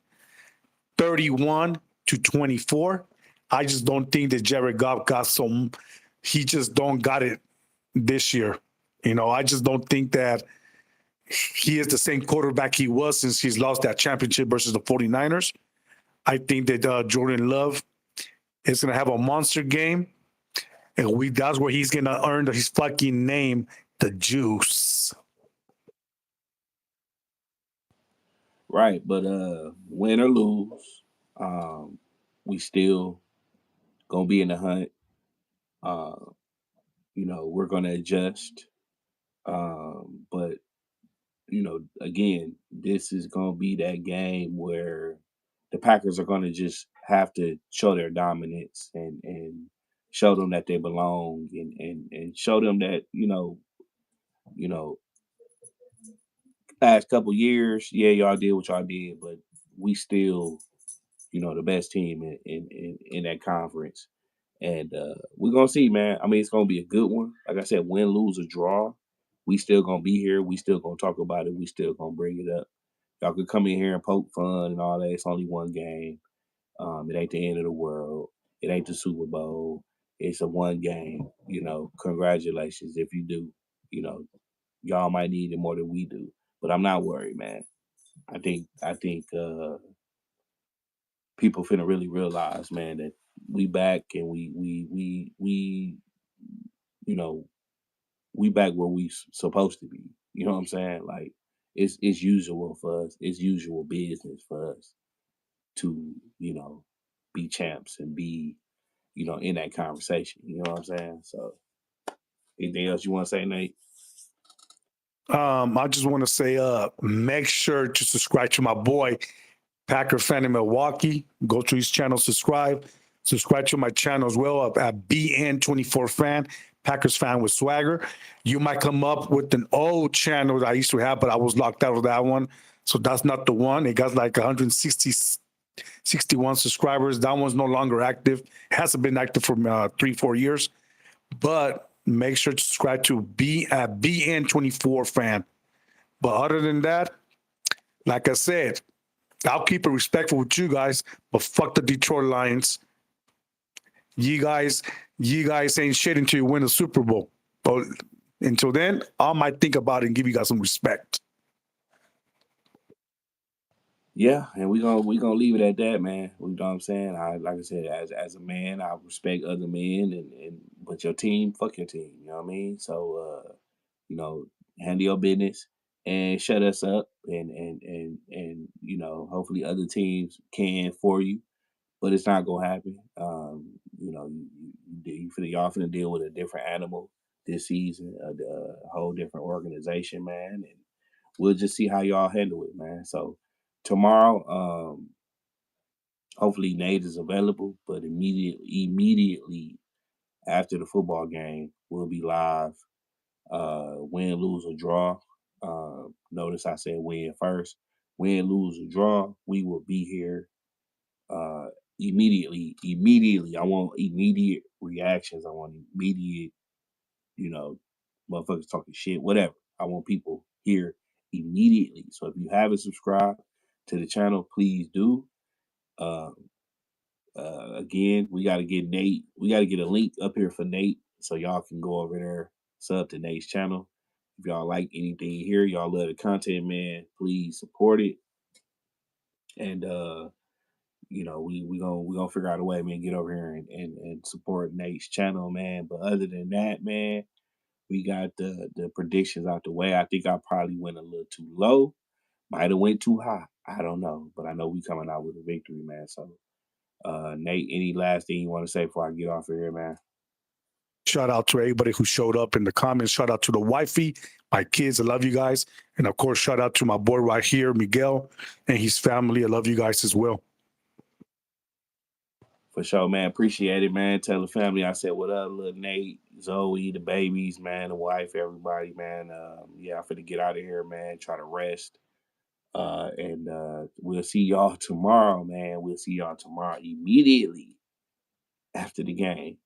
31-24. I just don't think that Jared Goff got some, he just don't got it this year. I just don't think that he is the same quarterback he was since he's lost that championship versus the 49ers. I think that Jordan Love is going to have a monster game. And that's where he's going to earn his fucking name, the Juice. Right, but win or lose, we still gonna be in the hunt. Uh, we're gonna adjust. But again, this is gonna be that game where the Packers are gonna just have to show their dominance and show them that they belong and show them that you know past couple years, yeah, y'all did what y'all did, but we still the best team in that conference. And we're gonna see, man. I mean, it's gonna be a good one. Like I said, win, lose, or draw, we still gonna be here. We still gonna talk about it. We still gonna bring it up. Y'all could come in here and poke fun and all that. It's only one game. It ain't the end of the world. It ain't the Super Bowl. It's a one game. Congratulations if you do. You know, y'all might need it more than we do, but I'm not worried, man. I think people finna really realize, man, that we back and we you know we back where we supposed to be. You know what I'm saying? Like it's usual for us. It's usual business for us to be champs and be in that conversation. You know what I'm saying? So anything else you want to say, Nate? I just want to say, make sure to subscribe to my boy, Packer fan in Milwaukee. Go to his channel, subscribe. Subscribe to my channel as well at BN24 Fan, Packers fan with swagger. You might come up with an old channel that I used to have, but I was locked out of that one. So that's not the one. It got like 61 subscribers. That one's no longer active. It hasn't been active for 3-4 years. But make sure to subscribe to BN24 Fan. But other than that, like I said, I'll keep it respectful with you guys, but fuck the Detroit Lions. You guys, you guys ain't shit until you win the Super Bowl. But until then, I might think about it and give you guys some respect. Yeah, and we gonna leave it at that, man. You know what I'm saying? I like I said, as a man, I respect other men, and but your team, fuck your team. You know what I mean? So you know, handle your business and shut us up, and hopefully other teams can for you, but it's not gonna happen. Y'all finna deal with a different animal this season, a whole different organization, man, and we'll just see how y'all handle it, man. So tomorrow, hopefully Nate is available, but immediately after the football game, we'll be live. Win, lose, or draw. Notice I said win first. Win, lose, or draw. We will be here uh, immediately. Immediately. I want immediate reactions. I want immediate, you know, motherfuckers talking shit, whatever. I want people here immediately. So if you haven't subscribed to the channel, please do. Uh, again, we got to get Nate. We got to get a link up here for Nate so y'all can go over there, sub to Nate's channel. If y'all like anything here, y'all love the content, man, please support it. and we gonna figure out a way, man, get over here and support Nate's channel, man. But other than that, man, we got the predictions out the way. I think I probably went a little too low. Might have went too high. I don't know, but I know we coming out with a victory, man. So, Nate, any last thing you want to say before I get off of here, man? Shout out to everybody who showed up in the comments. Shout out to the wifey, my kids. I love you guys. And of course, shout out to my boy right here, Miguel, and his family. I love you guys as well. For sure, man. Appreciate it, man. Tell the family I said what up, little Nate, Zoe, the babies, man, the wife, everybody, man. Yeah, I'm finna get out of here, man. Try to rest. And we'll see y'all tomorrow, man. We'll see y'all tomorrow immediately after the game.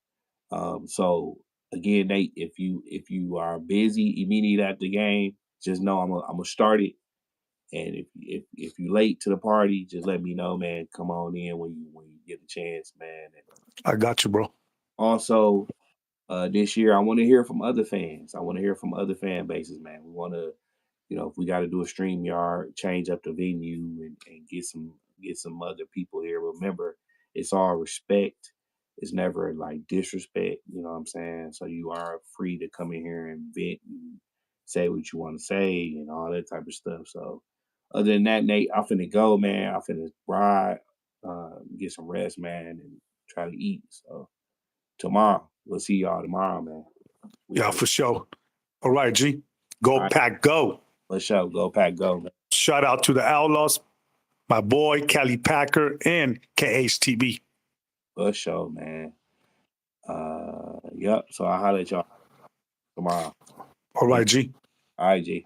So again, Nate, if you are busy immediately after the game, just know I'm gonna start it. And if you late to the party, just let me know, man. Come on in when you get a chance, man. And I got you, bro. also, this year I want to hear from other fans. I want to hear from other fan bases, man. We want to, if we got to do a stream yard, change up the venue and get some other people here. Remember, it's all respect. It's never like disrespect. You know what I'm saying? So you are free to come in here and vent and say what you want to say and all that type of stuff. So other than that, Nate, I'm finna go, man. I'm finna ride, get some rest, man, and try to eat. So tomorrow, we'll see y'all tomorrow, man. We Yeah, out. for sure. All right, G. Go All right, Pack, go. for sure. Go Pack, go, man. Shout out to the Outlaws, my boy, Cali Packer, and KHTB. For sure, man. Yep. So I'll holler at y'all tomorrow. All right, G. All right, G.